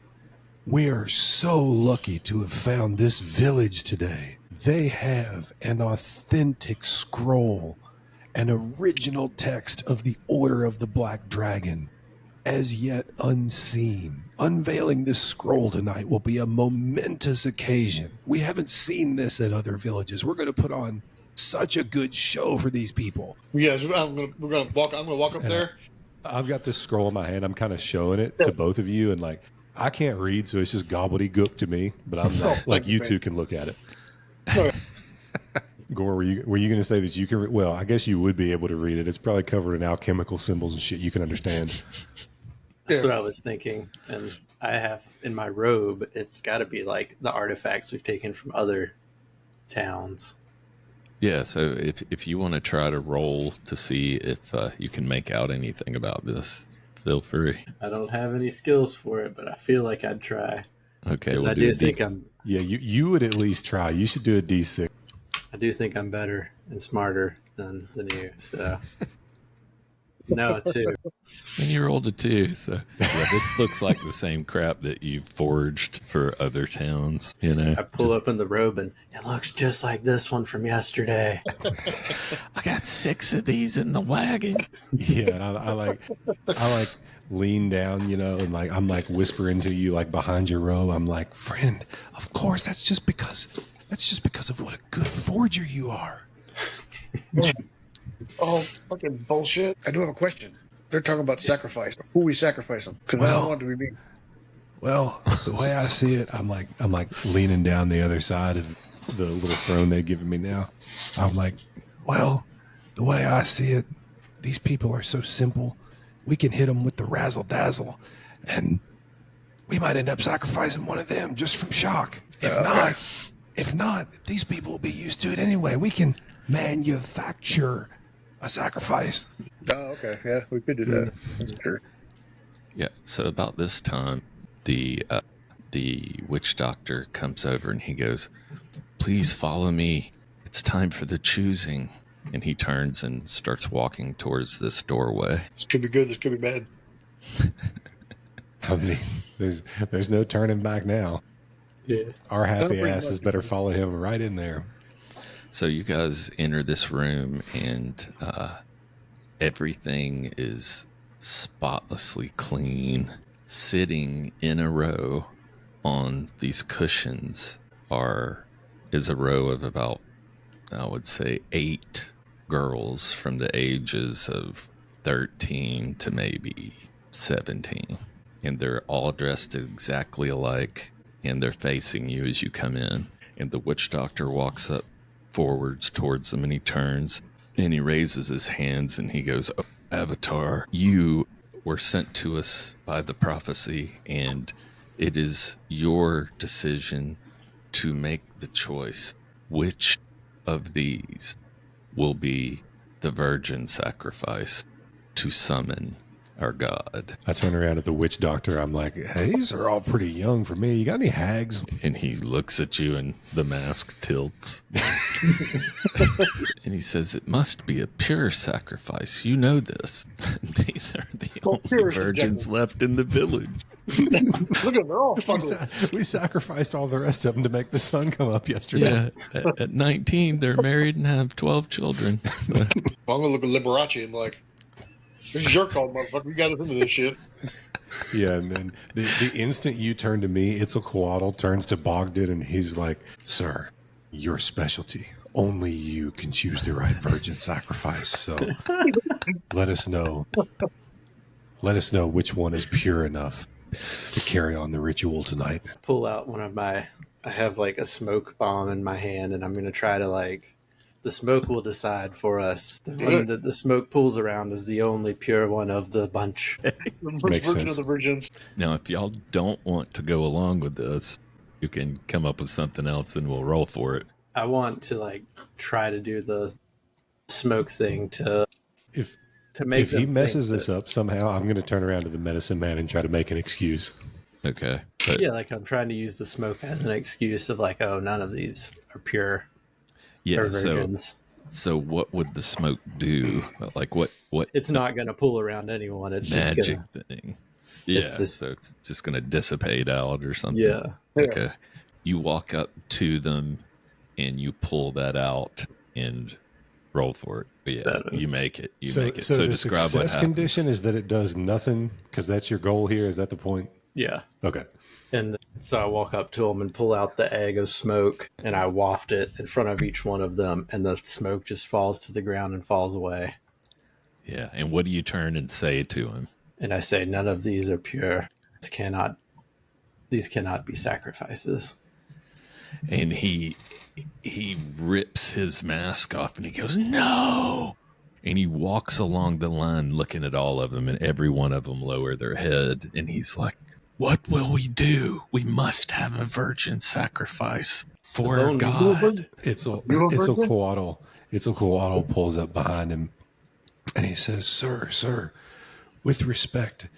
we are so lucky to have found this village today. They have an authentic scroll, an original text of the Order of the Black Dragon, as yet unseen. Unveiling this scroll tonight will be a momentous occasion. We haven't seen this at other villages. We're going to put on such a good show for these people. Yes, I'm gonna walk up there. I've got this scroll in my hand. I'm kind of showing it to both of you, and like, I can't read, so it's just gobbledygook to me. But I'm not, like, you two can look at it. Gore, were you going to say that you can? Well, I guess you would be able to read it. It's probably covered in alchemical symbols and shit you can understand. That's what I was thinking. And I have in my robe, it's got to be like the artifacts we've taken from other towns. Yeah, so if you want to try to roll to see if you can make out anything about this, feel free. I don't have any skills for it, but I feel like I'd try. Okay, I do think I'm. Yeah, you would at least try. You should do a D6. I do think I'm better and smarter than you. So no, 2. And you rolled a 2, so yeah, this looks like the same crap that you forged for other towns, you know. I pull open the robe and it looks just like this one from yesterday. I got 6 of these in the wagon. Yeah, and I like lean down, and like I'm like whispering to you like behind your robe. I'm like, friend, of course that's just because of what a good forger you are. Oh, fucking bullshit. I do have a question. They're talking about sacrifice. Who we sacrifice them? Because how long do we mean? Well, the way I see it, I'm like leaning down the other side of the little throne they've given me now. I'm like, well, the way I see it, these people are so simple. We can hit them with the razzle dazzle, and we might end up sacrificing one of them just from shock. If not, these people will be used to it anyway. We can manufacture a sacrifice. Oh, okay. Yeah, we could do that. That's true. Yeah. So about this time, the witch doctor comes over and he goes, "Please follow me. It's time for the choosing." And he turns and starts walking towards this doorway. This could be good. This could be bad. I mean, there's no turning back now. Yeah. Our happy That'll bring asses luck. better follow him right in there. So you guys enter this room, and everything is spotlessly clean. Sitting in a row on these cushions is a row of about, I would say, 8 girls from the ages of 13 to maybe 17. And they're all dressed exactly alike, and they're facing you as you come in. And the witch doctor walks up forwards towards them, and he turns and he raises his hands and he goes, "Oh, Avatar, you were sent to us by the prophecy, and it is your decision to make the choice. Which of these will be the virgin sacrifice to summon our god?" I turn around at the witch doctor. I'm like, hey, these are all pretty young for me. You got any hags? And he looks at you and the mask tilts. And he says, "It must be a pure sacrifice. You know this. These are the Well, only pure is virgins left in the village." Look at them. They're all fucking. We sacrificed all the rest of them to make the sun come up yesterday. Yeah, at 19, they're married and have 12 children. I'm gonna look at Liberace and be like, "This is your call, motherfucker. You got us into this shit." Yeah, and then the instant you turn to me, Itzalcoatl turns to Bogdan and he's like, "Sir, your specialty. Only you can choose the right virgin sacrifice. So let us know. Let us know which one is pure enough to carry on the ritual tonight." Pull out one of I have like a smoke bomb in my hand, and I'm going to try to the smoke will decide for us. The one that the smoke pulls around is the only pure one of the bunch. The first Makes version sense. of the virgins. Now, if y'all don't want to go along with this, you can come up with something else and we'll roll for it. I want to try to do the smoke thing to If make if he them messes think this up somehow, I'm going to turn around to the medicine man and try to make an excuse. Okay. But Yeah, I'm trying to use the smoke as an excuse of oh, none of these are pure. yeah, They're so virgins. so what would the smoke do? Like what It's not going to pull around anyone. It's just magic going to. thing? Yeah, It's just- so it's just going to dissipate out or something. Yeah. Okay. You walk up to them and you pull that out and roll for it. But yeah, 7. you make it. You So, make it. so the describe what success happens. condition is that it does nothing because that's your goal here. Is that the point? Yeah. Okay. And so I walk up to them and pull out the egg of smoke, and I waft it in front of each one of them, and the smoke just falls to the ground and falls away. Yeah. And what do you turn and say to him? And I say, none of these are pure. These cannot be sacrifices. And he rips his mask off and he goes, "No!" And he walks along the line looking at all of them, and every one of them lower their head. And he's like, "What will we do? We must have a virgin sacrifice for our God." Itzalcoatl pulls up behind him and he says, Sir, with respect,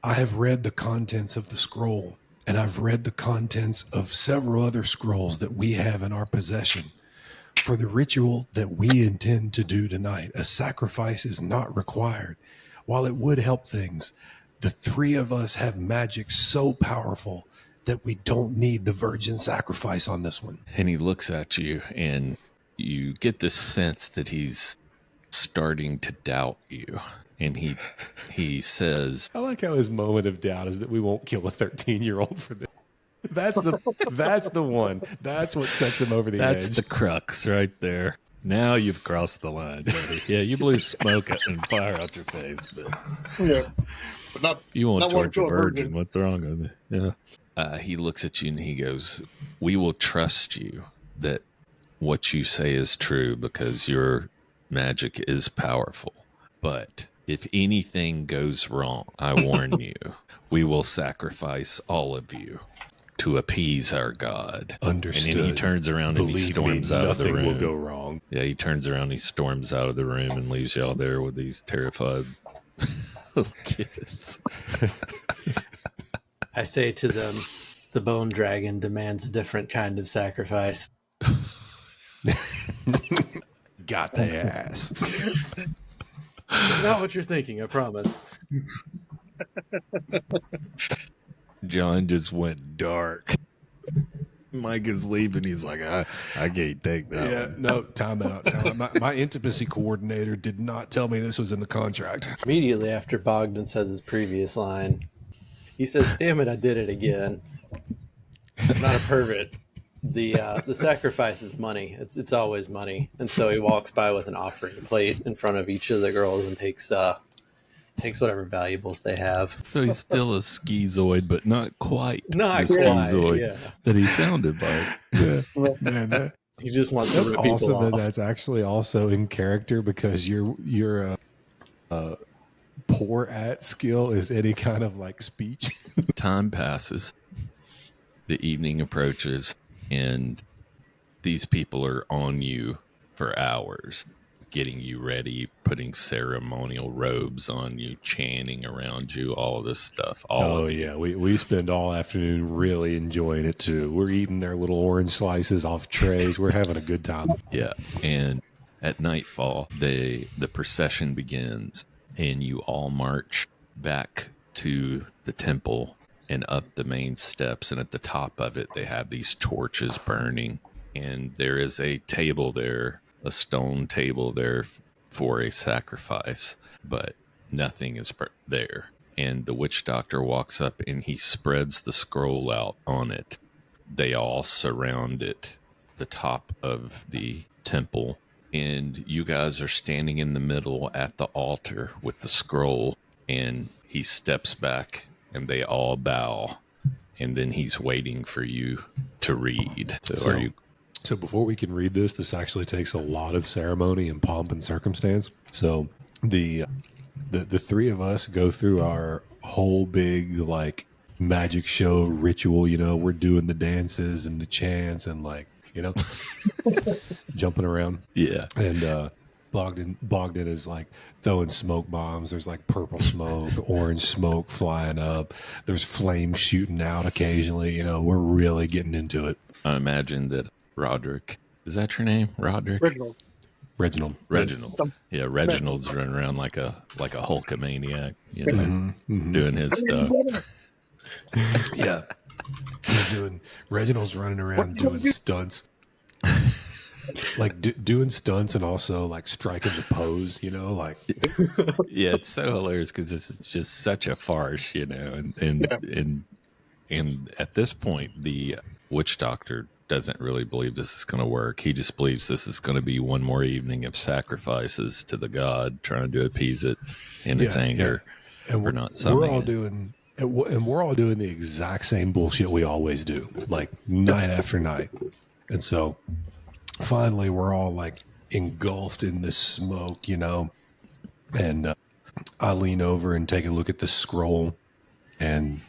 I have read the contents of the scroll, and I've read the contents of several other scrolls that we have in our possession. For the ritual that we intend to do tonight, a sacrifice is not required. While it would help things, the 3 of us have magic so powerful that we don't need the virgin sacrifice on this one. And he looks at you, and you get this sense that he's starting to doubt you. And he says, I like how his moment of doubt is that we won't kill a 13-year-old for this. That's the one. That's what sets him over the "That's edge. the crux right there. Now you've crossed the line, buddy. Yeah, you blew smoke and fire out your face, but Yeah, but not. you won't Not one torture a to a virgin. virgin. What's wrong with it?" Yeah. He looks at you and he goes, "We will trust you that what you say is true because your magic is powerful. But if anything goes wrong, I warn you, we will sacrifice all of you to appease our God." Understood. And then he turns around and he Believe storms me, out of the nothing room. will go wrong. Yeah, he turns around, he storms out of the room and leaves y'all there with these terrified little kids. I say to them, the bone dragon demands a different kind of sacrifice. Got the ass. Not what you're thinking, I promise. John just went dark. Mike is leaving. He's like, I can't take that. Yeah, one. no, time out. My intimacy coordinator did not tell me this was in the contract. Immediately after Bogdan says his previous line, he says, "Damn it, I did it again. I'm not a pervert. The sacrifice is money. It's always money." And so he walks by with an offering plate in front of each of the girls and takes whatever valuables they have. So he's still a schizoid, but not quite Not the quite, schizoid yeah. that he sounded like. Yeah, man, He just wants that's to rip people awesome. off. That's actually also in character because your poor at skill is any kind of like speech. Time passes. The evening approaches, and these people are on you for hours, getting you ready, putting ceremonial robes on you, chanting around you, all of this stuff. Oh yeah, we spend all afternoon really enjoying it too. We're eating their little orange slices off trays. We're having a good time. Yeah, and at nightfall, the procession begins, and you all march back to the temple and up the main steps. And at the top of it, they have these torches burning, and there is a table there, a stone table there for a sacrifice, but nothing is there. And the witch doctor walks up and he spreads the scroll out on it. They all surround it, the top of the temple. And you guys are standing in the middle at the altar with the scroll, and he steps back and they all bow. And then he's waiting for you to read. So are you? So before we can read this actually takes a lot of ceremony and pomp and circumstance. So the three of us go through our whole big like magic show ritual. You know, we're doing the dances and the chants and like, you know, jumping around. Yeah. And Bogdan is like throwing smoke bombs. There's like purple smoke, orange smoke flying up. There's flames shooting out occasionally. You know, we're really getting into it. I imagine that Roderick, is that your name? Roderick? Reginald. Reginald. Yeah, Reginald's running around like a Hulkamaniac, you know, doing his stuff. Yeah. Reginald's running around doing stunts. Like doing stunts and also like striking the pose, you know, like Yeah, it's so hilarious because this is just such a farce, you know, and at this point, the witch doctor doesn't really believe this is going to work. He just believes this is going to be one more evening of sacrifices to the god, trying to appease it in its anger and for not summoning we're all it. doing. And we're all doing the exact same bullshit we always do, like night after night. And so finally we're all like engulfed in this smoke, you know, and I lean over and take a look at the scroll, and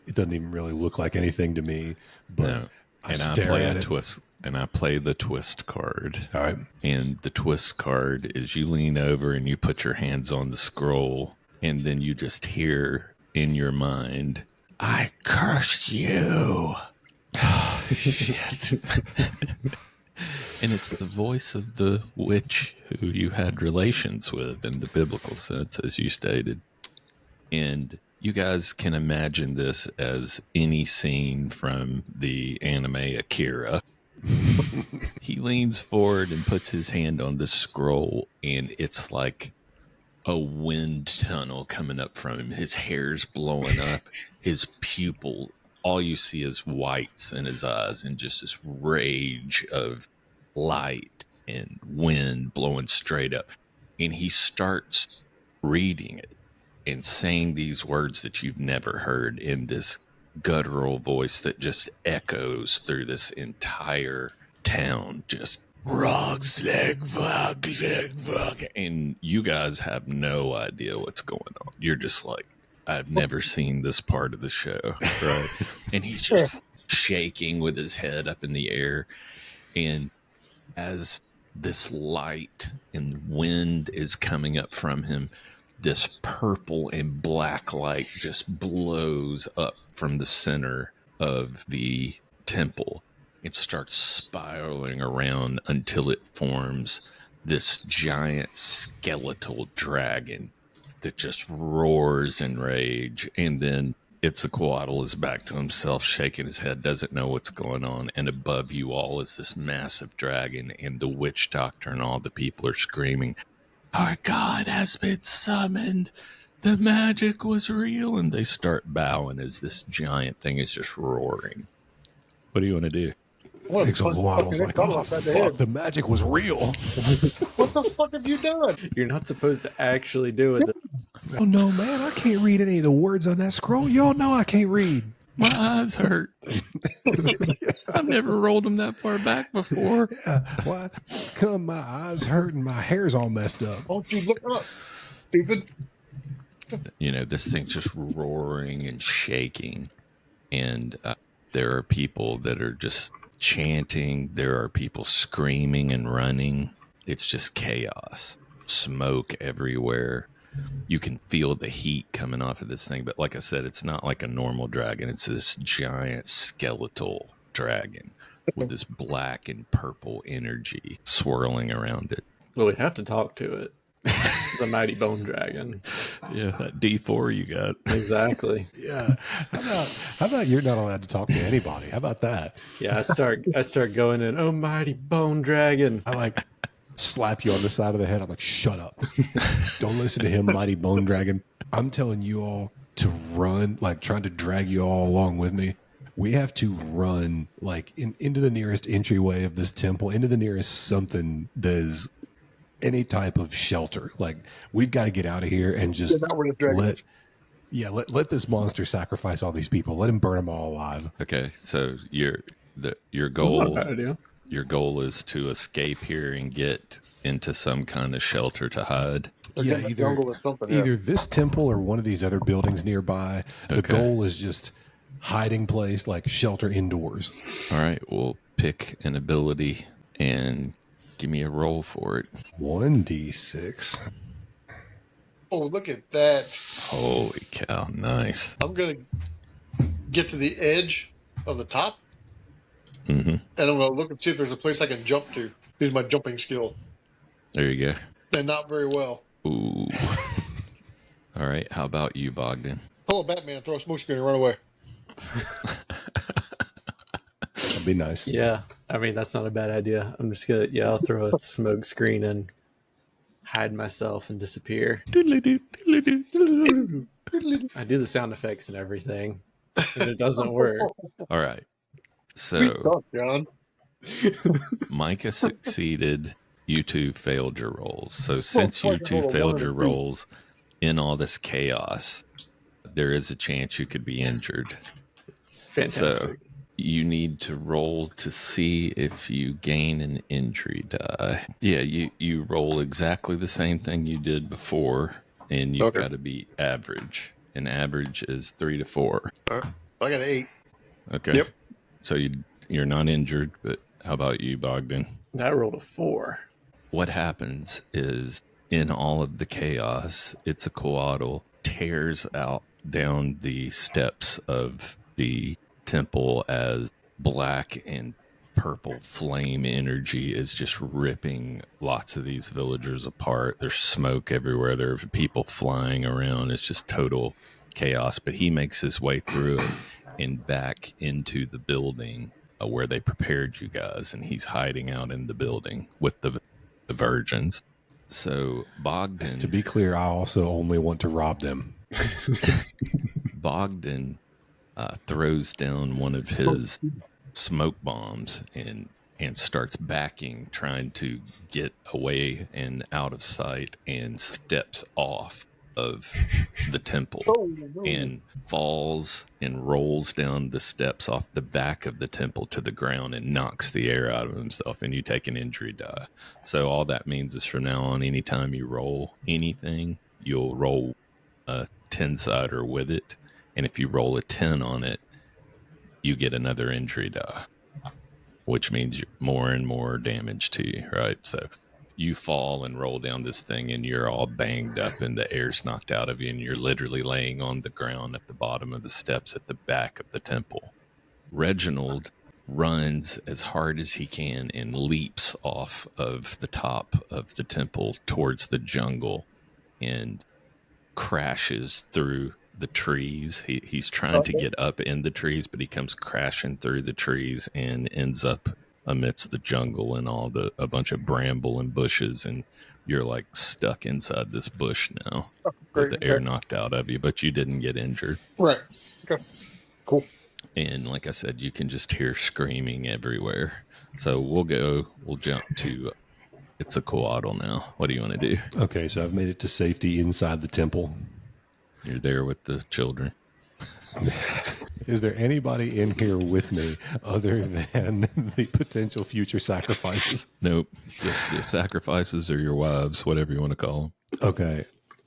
it doesn't even really look like anything to me, but No. I And I stare play at a it. twist, and I play the twist card. All right. And the twist card is you lean over and you put your hands on the scroll, and then you just hear in your mind, "I curse you." Shit. And it's the voice of the witch who you had relations with in the biblical sense, as you stated. And you guys can imagine this as any scene from the anime Akira. He leans forward and puts his hand on the scroll, and it's like a wind tunnel coming up from him. His hair's blowing up, his pupil, all you see is whites in his eyes, and just this rage of light and wind blowing straight up. And he starts reading it and saying these words that you've never heard in this guttural voice that just echoes through this entire town just rocks leg fuck, and you guys have no idea what's going on. You're just like, I've never seen this part of the show, right? And he's just shaking with his head up in the air, and as this light and wind is coming up from him, this purple and black light just blows up from the center of the temple. It starts spiraling around until it forms this giant skeletal dragon that just roars in rage. And then Itzcoatl is back to himself, shaking his head, doesn't know what's going on. And above you all is this massive dragon, and the witch doctor and all the people are screaming, "Our God has been summoned. The magic was real." And they start bowing as this giant thing is just roaring. What do you want to do? Itzcoatl's like, oh, fuck, the magic was real. What the fuck have you done? You're not supposed to actually do it. Oh, no, man, I can't read any of the words on that scroll. Y'all know I can't read. My eyes hurt. I've never rolled them that far back before. Yeah, why? Come, my eyes hurt and my hair's all messed up. Don't you look up, stupid. You know, this thing's just roaring and shaking. And there are people that are just chanting. There are people screaming and running. It's just chaos. Smoke everywhere. You can feel the heat coming off of this thing. But like I said, it's not like a normal dragon. It's this giant skeletal dragon with this black and purple energy swirling around it. Well, we have to talk to it. The mighty bone dragon. Yeah, that D4 you got. Exactly. Yeah. How about you're not allowed to talk to anybody? How about that? Yeah, I start going in, "Oh, mighty bone dragon." I like slap you on the side of the head. I'm like, shut up. Don't listen to him, mighty bone dragon. I'm telling you all to run, like trying to drag you all along with me. We have to run like into the nearest entryway of this temple, into the nearest something that is any type of shelter. Like, we've got to get out of here and just let this monster sacrifice all these people. Let him burn them all alive. Okay, so your That's goal not a bad idea. your goal is to escape here and get into some kind of shelter to hide. Yeah, Get in the jungle or something, either this temple or one of these other buildings nearby. The Okay. goal is just hiding place, like shelter indoors. All right, we'll pick an ability and give me a roll for it. 1d6. Oh, look at that. Holy cow, nice. I'm going to get to the edge of the top, Mm-hmm. and I'm going to look and see if there's a place I can jump to. Use my jumping skill. There you go. And not very well. Ooh. All right, how about you, Bogdan? Pull a Batman and throw a smoke screen and run away. That'd be nice. Yeah, I mean, that's not a bad idea. I'm just gonna, I'll throw a smoke screen and hide myself and disappear. I do the sound effects and everything, and it doesn't work. All right. We So suck, John. Micah succeeded. You two failed your rolls. So since you fucking two roll a failed one your and a two. rolls in all this chaos, there is a chance you could be injured. Fantastic. So you need to roll to see if you gain an injury die. Yeah, you roll exactly the same thing you did before, and you've Okay. got to be average. And average is 3 to 4. All right. I got an 8. Okay. Yep. So you're not injured, but how about you, Bogdan? I rolled a 4. What happens is in all of the chaos, Itzcoatl tears out down the steps of the temple as black and purple flame energy is just ripping lots of these villagers apart. There's smoke everywhere. There are people flying around. It's just total chaos. But he makes his way through it and back into the building where they prepared you guys. And he's hiding out in the building with the virgins. So Bogdan, To be clear, I also only want to rob them. Bogdan throws down one of his smoke bombs and starts backing, trying to get away and out of sight, and steps off of the temple Oh, no. and falls and rolls down the steps off the back of the temple to the ground and knocks the air out of himself, and you take an injury die. So all that means is from now on, anytime you roll anything, you'll roll a 10-sider with it, and if you roll a 10 on it, you get another injury die, which means more and more damage to you, right? So you fall and roll down this thing and you're all banged up and the air's knocked out of you and you're literally laying on the ground at the bottom of the steps at the back of the temple. Reginald runs as hard as he can and leaps off of the top of the temple towards the jungle and crashes through the trees. He's trying to get up in the trees, but he comes crashing through the trees and ends up amidst the jungle and a bunch of bramble and bushes, and you're like stuck inside this bush now with the air knocked out of you, but you didn't get injured. Right. Okay. Cool. And like I said, you can just hear screaming everywhere. So we'll jump to Quetzalcoatl now. What do you want to do? Okay, so I've made it to safety inside the temple. You're there with the children. Is there anybody in here with me other than the potential future sacrifices? Nope. Just the sacrifices or your wives, whatever you want to call them. Okay.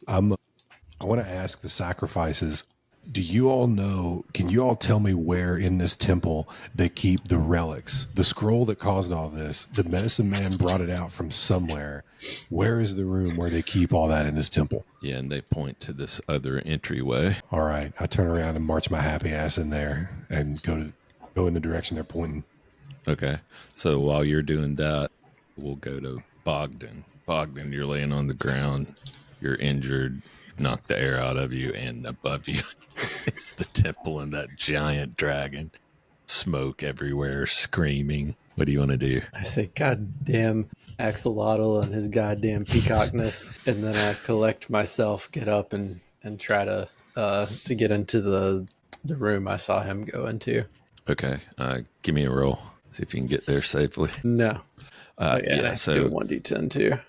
I want to ask the sacrifices. Do you all know, can you all tell me where in this temple they keep the relics? The scroll that caused all this, the medicine man brought it out from somewhere. Where is the room where they keep all that in this temple? Yeah, and they point to this other entryway. All right. I turn around and march my happy ass in there and go in the direction they're pointing. Okay. So while you're doing that, we'll go to Bogdan. Bogdan, you're laying on the ground. You're injured, knocked the air out of you, and above you is the temple and that giant dragon. Smoke everywhere, screaming. What do you want to do? I say, goddamn Axolotl and his goddamn peacockness, and then I collect myself, get up, and try to get into the room I saw him go into. Okay, give me a roll. See if you can get there safely. No. Yeah, so 1d10 too.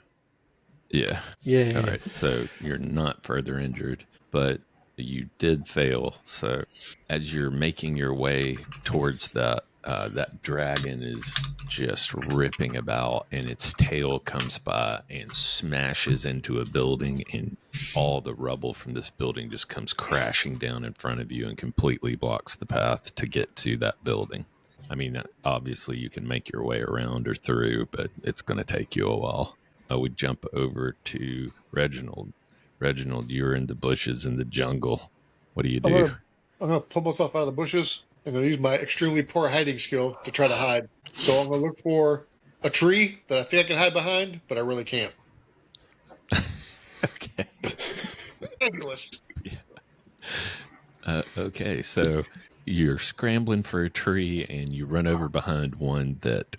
Yeah. Yeah. All right. So you're not further injured, but you did fail. So as you're making your way towards that, that dragon is just ripping about, and its tail comes by and smashes into a building, and all the rubble from this building just comes crashing down in front of you and completely blocks the path to get to that building. I mean, obviously you can make your way around or through, but it's going to take you a while. We jump over to Reginald. Reginald, you're in the bushes in the jungle. What do you do? I'm going to pull myself out of the bushes. I'm going to use my extremely poor hiding skill to try to hide. So I'm going to look for a tree that I think I can hide behind, but I really can't. Okay. Ridiculous. Okay, so you're scrambling for a tree and you run over behind one that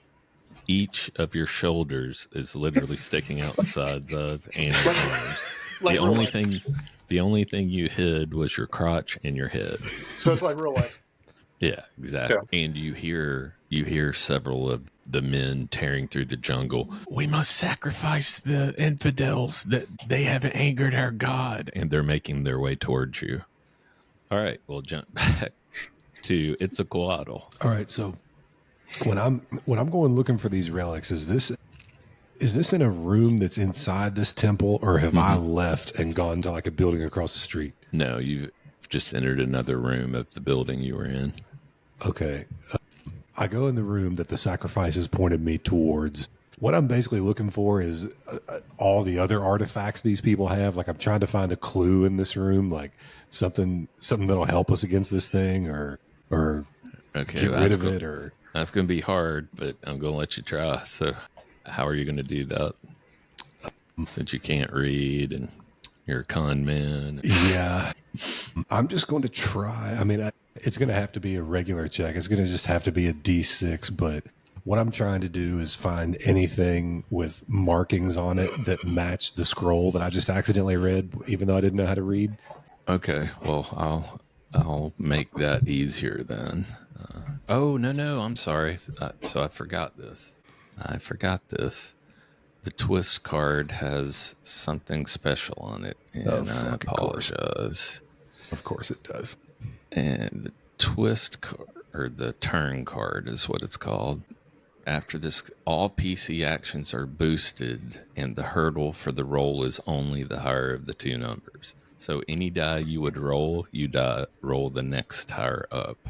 each of your shoulders is literally sticking out the sides of, and your arms. Like The only thing you hid was your crotch and your head. So it's like real life. Yeah, exactly. Yeah. And you hear several of the men tearing through the jungle. We must sacrifice the infidels, that they have angered our God, and they're making their way towards you. All right, we'll jump back to Quetzalcoatl. All right, so when I'm going looking for these relics, is this in a room that's inside this temple, or have I left and gone to like a building across the street? No, you've just entered another room of the building you were in. Okay. I go in the room that the sacrifices pointed me towards. What I'm basically looking for is all the other artifacts these people have. Like, I'm trying to find a clue in this room, like something that'll help us against this thing, or okay, get rid of it, or... That's going to be hard, but I'm going to let you try. So how are you going to do that? Since you can't read and you're a con man. Yeah. I'm just going to try. I mean, it's going to have to be a regular check. It's going to just have to be a D6, but what I'm trying to do is find anything with markings on it that match the scroll that I just accidentally read, even though I didn't know how to read. Okay. Well, I'll make that easier then. No, I'm sorry. So I forgot this. The twist card has something special on it, and I apologize. Of course it does. And the twist card, or the turn card is what it's called. After this, all PC actions are boosted, and the hurdle for the roll is only the higher of the two numbers. So any die you would roll, roll the next higher up.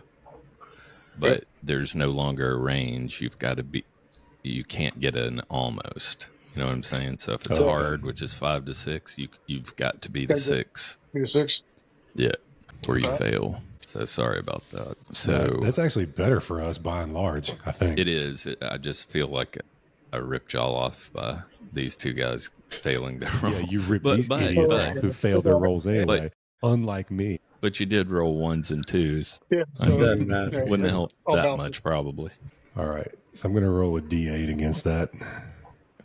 But there's no longer a range. You can't get an almost. You know what I'm saying? So if it's hard, which is 5 to 6, you've got to be the 6. Be the 6. Yeah, or you fail. So sorry about that. So That's actually better for us by and large, I think. it is. I just feel like I ripped y'all off by these two guys failing to roll. Yeah, you ripped But- these but- idiots but- off who failed their rolls anyway, unlike me. But you did roll 1s and 2s. Yeah. Doesn't matter. Wouldn't help I'll that balance much, probably. All right, so I'm going to roll a D8 against that.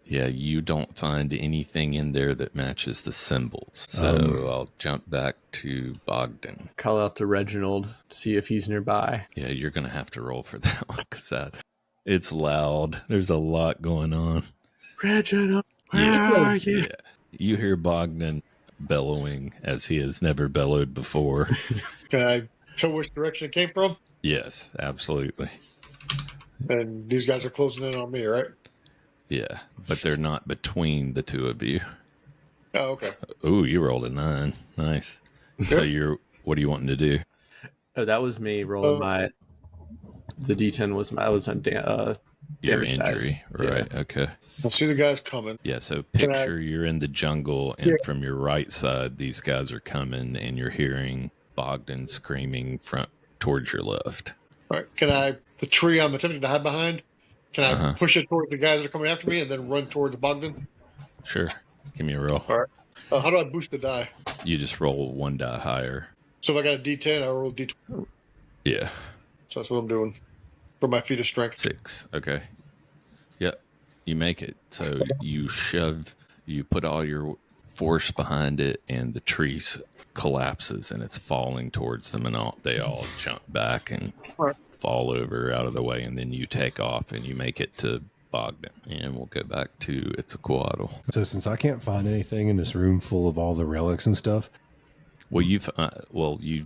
Yeah, you don't find anything in there that matches the symbols. So I'll jump back to Bogdan. Call out to Reginald to see if he's nearby. Yeah, you're going to have to roll for that one because it's loud. There's a lot going on. Reginald, where Yeah. are you? Yeah. You hear Bogdan bellowing as he has never bellowed before. Can I tell which direction it came from? Yes, absolutely. And these guys are closing in on me, right? Yeah, but they're not between the two of you. Oh, okay. Ooh, you rolled a 9. Nice. So what are you wanting to do? Oh, that was me rolling my. The D10 was my. I was on Your damage injury, dice. right? Okay. I see the guys coming. Yeah, so Can I- picture you're in the jungle, and from your right side, these guys are coming, and you're hearing Bogdan screaming towards your left. All right. Can I, the tree I'm attempting to hide behind, can I push it towards the guys that are coming after me and then run towards Bogdan? Sure. Give me a roll. All right. How do I boost the die? You just roll 1 die higher. So if I got a D10, I roll a D20. Yeah. So that's what I'm doing for my feat of strength. 6. Okay. Yep. You make it. So you put all your force behind it, and the tree collapses, and it's falling towards them, and they all jump back and Right. fall over out of the way, and then you take off, and you make it to Bogdan. And we'll go back to Itzcoatl. So since I can't find anything in this room full of all the relics and stuff, Well, you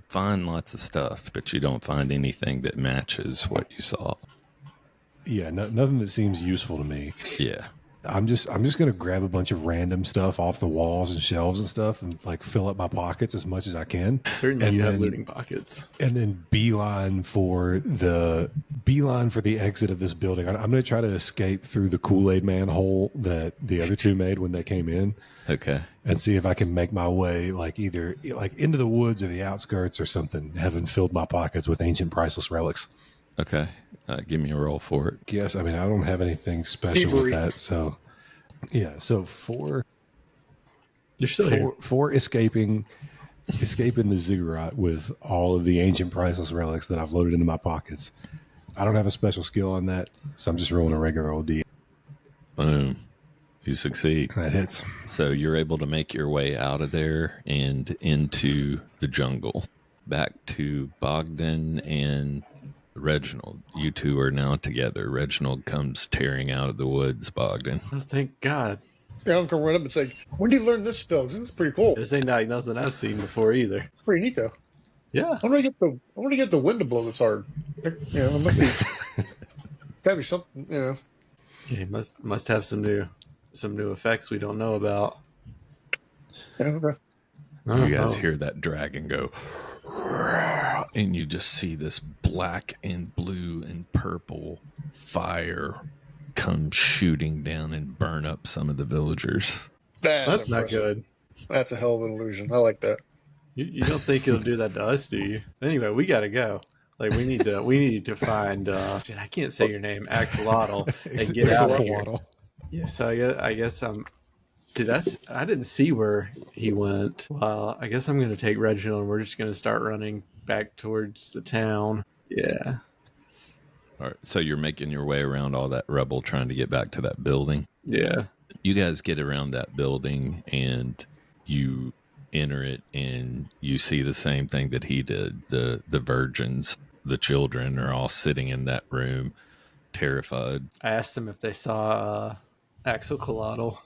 find lots of stuff, but you don't find anything that matches what you saw. yeah, nothing that seems useful to me. Yeah. I'm just gonna grab a bunch of random stuff off the walls and shelves and stuff, and like fill up my pockets as much as I can, Certainly, and you have then- looting pockets. and then beeline for the exit of this building. I'm gonna try to escape through the Kool-Aid Man hole that the other two made when they came in, Okay. and see if I can make my way either into the woods or the outskirts or something, having filled my pockets with ancient priceless relics. Okay. Give me a roll for it. Yes, I mean I don't have anything special with Thievery. that, so yeah. So for You're still here. for escaping the ziggurat with all of the ancient priceless relics that I've loaded into my pockets, I don't have a special skill on that, so I'm just rolling a regular old D. Boom. You succeed. That hits. So you're able to make your way out of there and into the jungle. Back to Bogdan and Reginald. You two are now together. Reginald comes tearing out of the woods, Bogdan. Oh, thank God. Yeah, I'm going to run up and say, when did you learn this spell? 'Cause this is pretty cool. This ain't like nothing I've seen before either. Pretty neat, though. Yeah. I want to get the wind to blow this hard. You know, it must be, gotta be something, you know. He must have some new effects we don't know about. Yeah, okay. You guys hear that dragon go, and you just see this black and blue and purple fire come shooting down and burn up some of the villagers. That's not impressive. good. That's a hell of an illusion. I like that. You don't think it'll do that to us, do you? Anyway, we gotta go. Like we need to find. Shit, I can't say your name, Axolotl, and get out of here. Waddle. Yeah, so I guess I'm. Dude, I didn't see where he went. Well, I guess I'm gonna take Reginald, and we're just gonna start running back towards the town. Yeah. All right, so you're making your way around all that rubble trying to get back to that building. Yeah. You guys get around that building and you enter it, and you see the same thing that he did. The virgins, the children are all sitting in that room, terrified. I asked them if they saw Axolotl.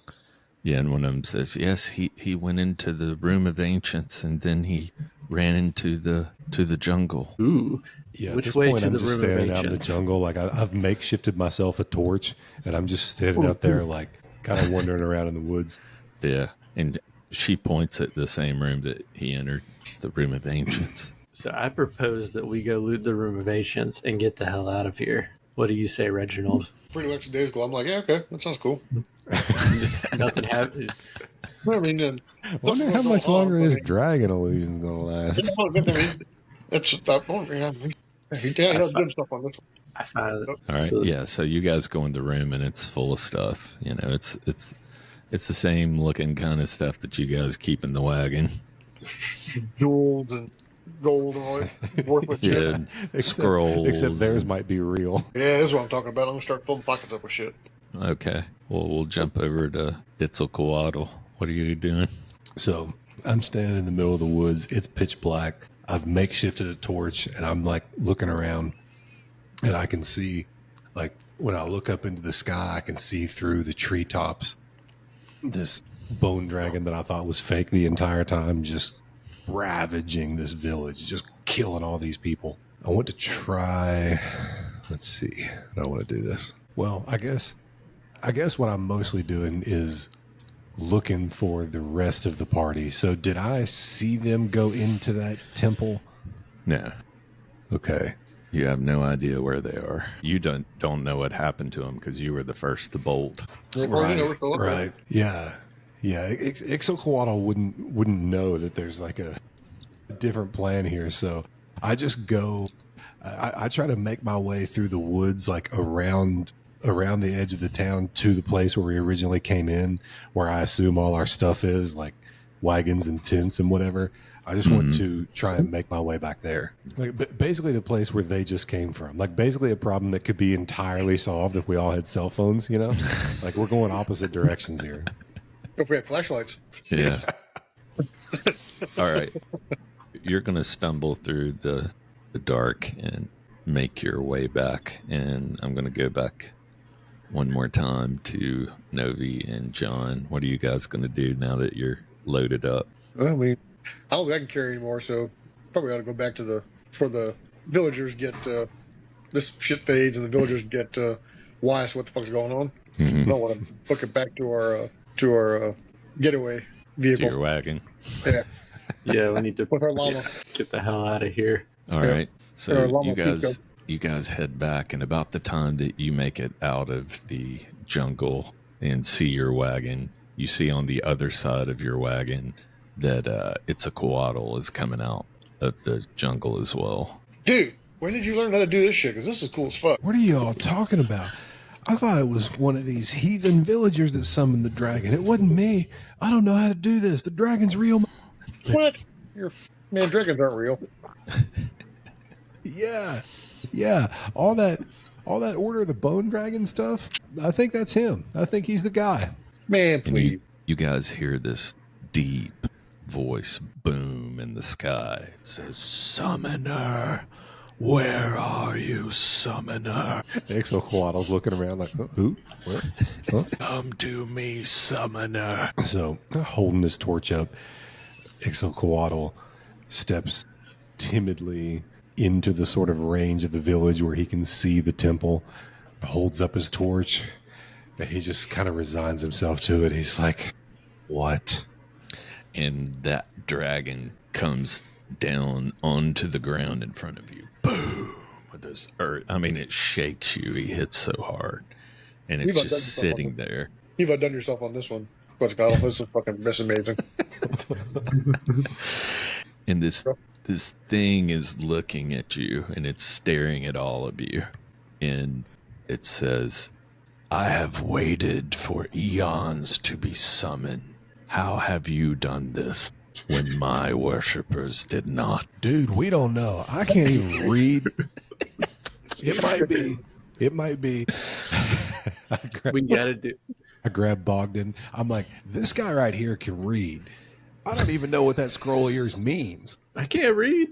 Yeah, and one of them says, yes, he went into the room of ancients and then he ran into the jungle. Ooh. Yeah, Which at this way point, to I'm the just room of standing out in the ancients? jungle. Like I've makeshifted myself a torch, and I'm just standing out there, like kind of wandering around in the woods. Yeah, and she points at the same room that he entered, the room of ancients. So I propose that we go loot the room of ancients and get the hell out of here. What do you say, Reginald? Pretty Alexa Days Glow. I'm like, yeah, okay, that sounds cool. Nothing happened. I mean, I wonder how much longer this dragon illusion's gonna last. It's he does good stuff on this one. I find All right, yeah. So you guys go in the room and it's full of stuff. You know, it's the same looking kind of stuff that you guys keep in the wagon. Jewels and gold and all that worthless shit. Yeah, scrolls. Except theirs might be real. Yeah, this is what I'm talking about. I'm gonna start filling pockets up with shit. Okay. Well, we'll jump over to Itzalcoatl. What are you doing? So I'm standing in the middle of the woods. It's pitch black. I've makeshifted a torch, and I'm like looking around, and I can see, like when I look up into the sky, I can see through the treetops this bone dragon that I thought was fake the entire time, just ravaging this village, just killing all these people. I want to try. Let's see. How do I want to do this? Well, I guess what I'm mostly doing is looking for the rest of the party. So did I see them go into that temple? No. Okay. You have no idea where they are. You don't know what happened to them because you were the first to bolt. Right. Yeah. Yeah. Ixocoatl wouldn't know that there's like a different plan here. So I just go, I try to make my way through the woods, like around the edge of the town to the place where we originally came in, where I assume all our stuff is, like wagons and tents and whatever. I just want to try and make my way back there. Like basically the place where they just came from. Like basically a problem that could be entirely solved if we all had cell phones, you know? Like we're going opposite directions here. If we had flashlights. Yeah. All right. You're going to stumble through the dark and make your way back. And I'm going to go back one more time to Novi and John. What are you guys going to do now that you're loaded up? Well, I don't think I can carry anymore, so probably ought to go back to for the villagers get this shit fades and the villagers get wise what the fuck's going on. I don't want to book it back to our getaway vehicle. To your wagon. Yeah. Yeah, we need to With our llama. get the hell out of here. All Yeah. right. So llama you guys head back, and about the time that you make it out of the jungle and see your wagon, you see on the other side of your wagon that Itzalcoatl is coming out of the jungle as well. Dude, when did you learn how to do this shit? Because this is cool as fuck. What are you all talking about? I thought it was one of these heathen villagers that summoned the dragon. It wasn't me. I don't know how to do this. The dragon's real. What? Man, dragons aren't real. Yeah. All that Order of the Bone Dragon stuff. I think that's him. I think he's the guy. Man, And please. you guys hear this deep voice boom in the sky. It says, "Summoner, where are you, summoner? Ixocoatl's looking around like, who? What? Huh? Come to me, summoner." So, holding his torch up, Ixocoatl steps timidly into the sort of range of the village where he can see the temple, holds up his torch, and he just kind of resigns himself to it. He's like, what? And that dragon comes down onto the ground in front of you. Boom! With this earth. I mean, it shakes you. He hits so hard. And it's You've just done sitting there. You've outdone yourself on this one. Quetzalcoatl. This is fucking this amazing. And this thing is looking at you, and it's staring at all of you. And it says, "I have waited for eons to be summoned. How have you done this when my worshippers did not?" Dude, we don't know. I can't even read. It might be. We gotta do. I grab Bogdan. I'm like, this guy right here can read. I don't even know what that scroll of yours means. I can't read.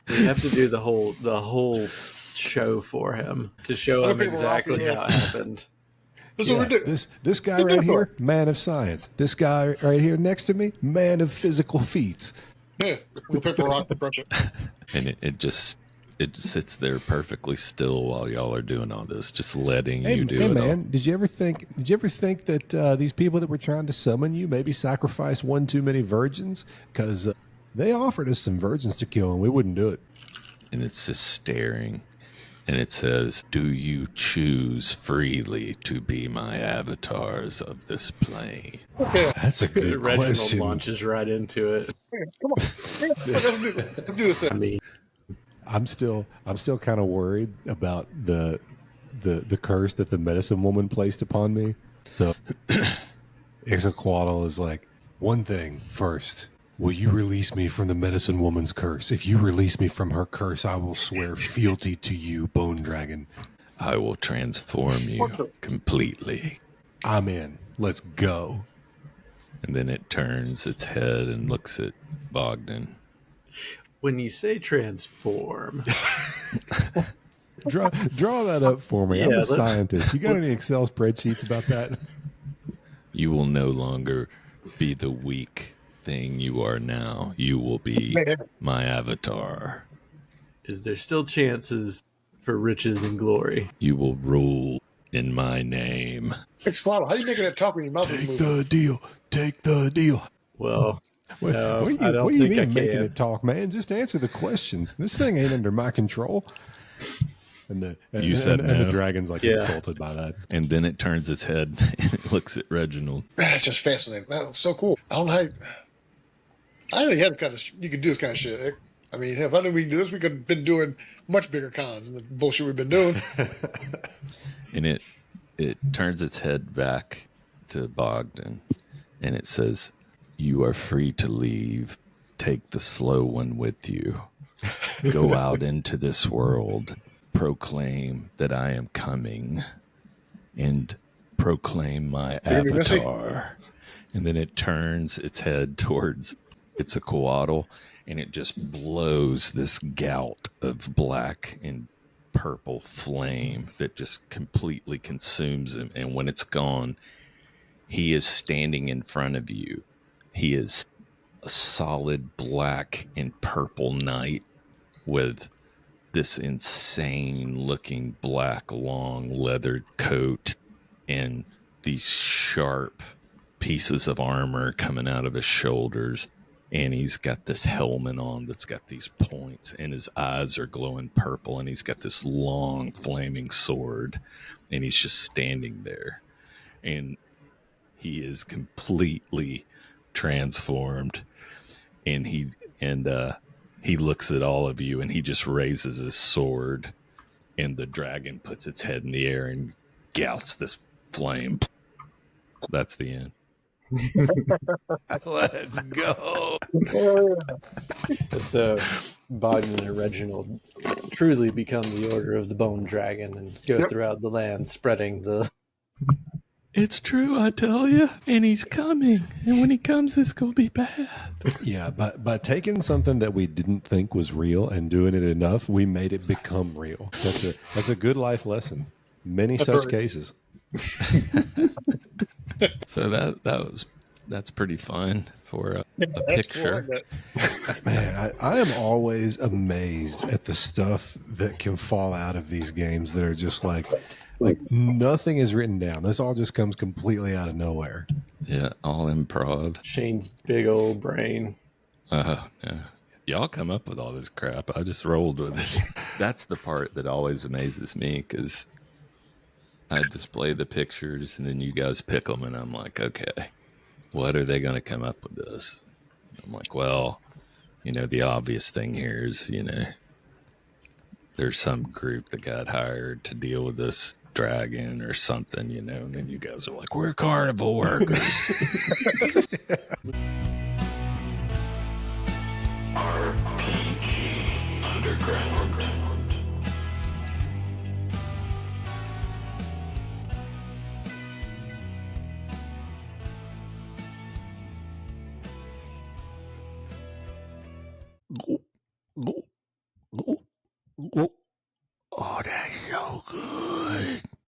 We have to do the whole show for him to show him exactly how it happened. This is what we do. This guy right here, man of science. This guy right here next to me, man of physical feats. Yeah, we'll pick a rock and crush it. And it sits there perfectly still while y'all are doing all this, just letting you do hey it man, all. did you ever think that these people that were trying to summon you maybe sacrificed one too many virgins? Because they offered us some virgins to kill and we wouldn't do it. And it's just staring. And it says, "Do you choose freely to be my avatars of this plane?" Okay, That's a good Reginald question. launches right into it. come on. Yeah, let's do this I thing. mean, I'm still kind of worried about the curse that the medicine woman placed upon me. So Ixoquatl is like, one thing first. Will you release me from the medicine woman's curse? If you release me from her curse, I will swear fealty to you, Bone Dragon. I will transform you completely. I'm in. Let's go. And then it turns its head and looks at Bogdan. when you say transform, Draw that up for me. I'm Yeah, a let's- scientist. You got any Excel spreadsheets about that? You will no longer be the weak thing you are now. You will be my avatar. is there still chances for riches and glory? You will rule in my name. Ixoquatl, how are you making it talk when your mouth is Take moving? the deal. Take the deal. Well, What, No, what I don't do you think I mean making can. it talk, man? Just answer the question. This thing ain't under my control. And the You said and the no. dragon's like Yeah. insulted by that. And then it turns its head and it looks at Reginald. Man, it's just fascinating. Man, it's so cool. I don't know how. I didn't know you had kind of you could do this kind of shit. Ick. I mean, if I knew we could do this, we could have been doing much bigger cons than the bullshit we've been doing. And it turns its head back to Bogdan and it says, "You are free to leave. Take the slow one with you. Go out into this world. Proclaim that I am coming. And proclaim my You're gonna be missing? avatar." And then it turns its head towards Ixoquatl and it just blows this gout of black and purple flame that just completely consumes him. And when it's gone, he is standing in front of you. He is a solid black and purple knight with this insane looking black long leathered coat and these sharp pieces of armor coming out of his shoulders. And he's got this helmet on that's got these points and his eyes are glowing purple and he's got this long flaming sword and he's just standing there. And he is completely transformed. And he looks at all of you and he just raises his sword and the dragon puts its head in the air and gouts this flame. That's the end. Let's go. And so Bogdan and Reginald truly become the Order of the Bone Dragon and go Yep. throughout the land spreading the... It's true, I tell you. And he's coming. And when he comes, it's going to be bad. Yeah, but by taking something that we didn't think was real and doing it enough, we made it become real. That's a good life lesson. Many such right. cases. So that's pretty fun for a That's cool, I picture. like that. Man, I am always amazed at the stuff that can fall out of these games that are just like nothing is written down. This all just comes completely out of nowhere. Yeah, all improv. Shane's big old brain. Yeah. Y'all come up with all this crap. I just rolled with it. That's the part that always amazes me because I display the pictures and then you guys pick them and I'm like, okay, what are they going to come up with this? I'm like, well, the obvious thing here is, there's some group that got hired to deal with this dragon or something, and then you guys are like, we're carnival workers. RPG Underground. Oh, that's so good.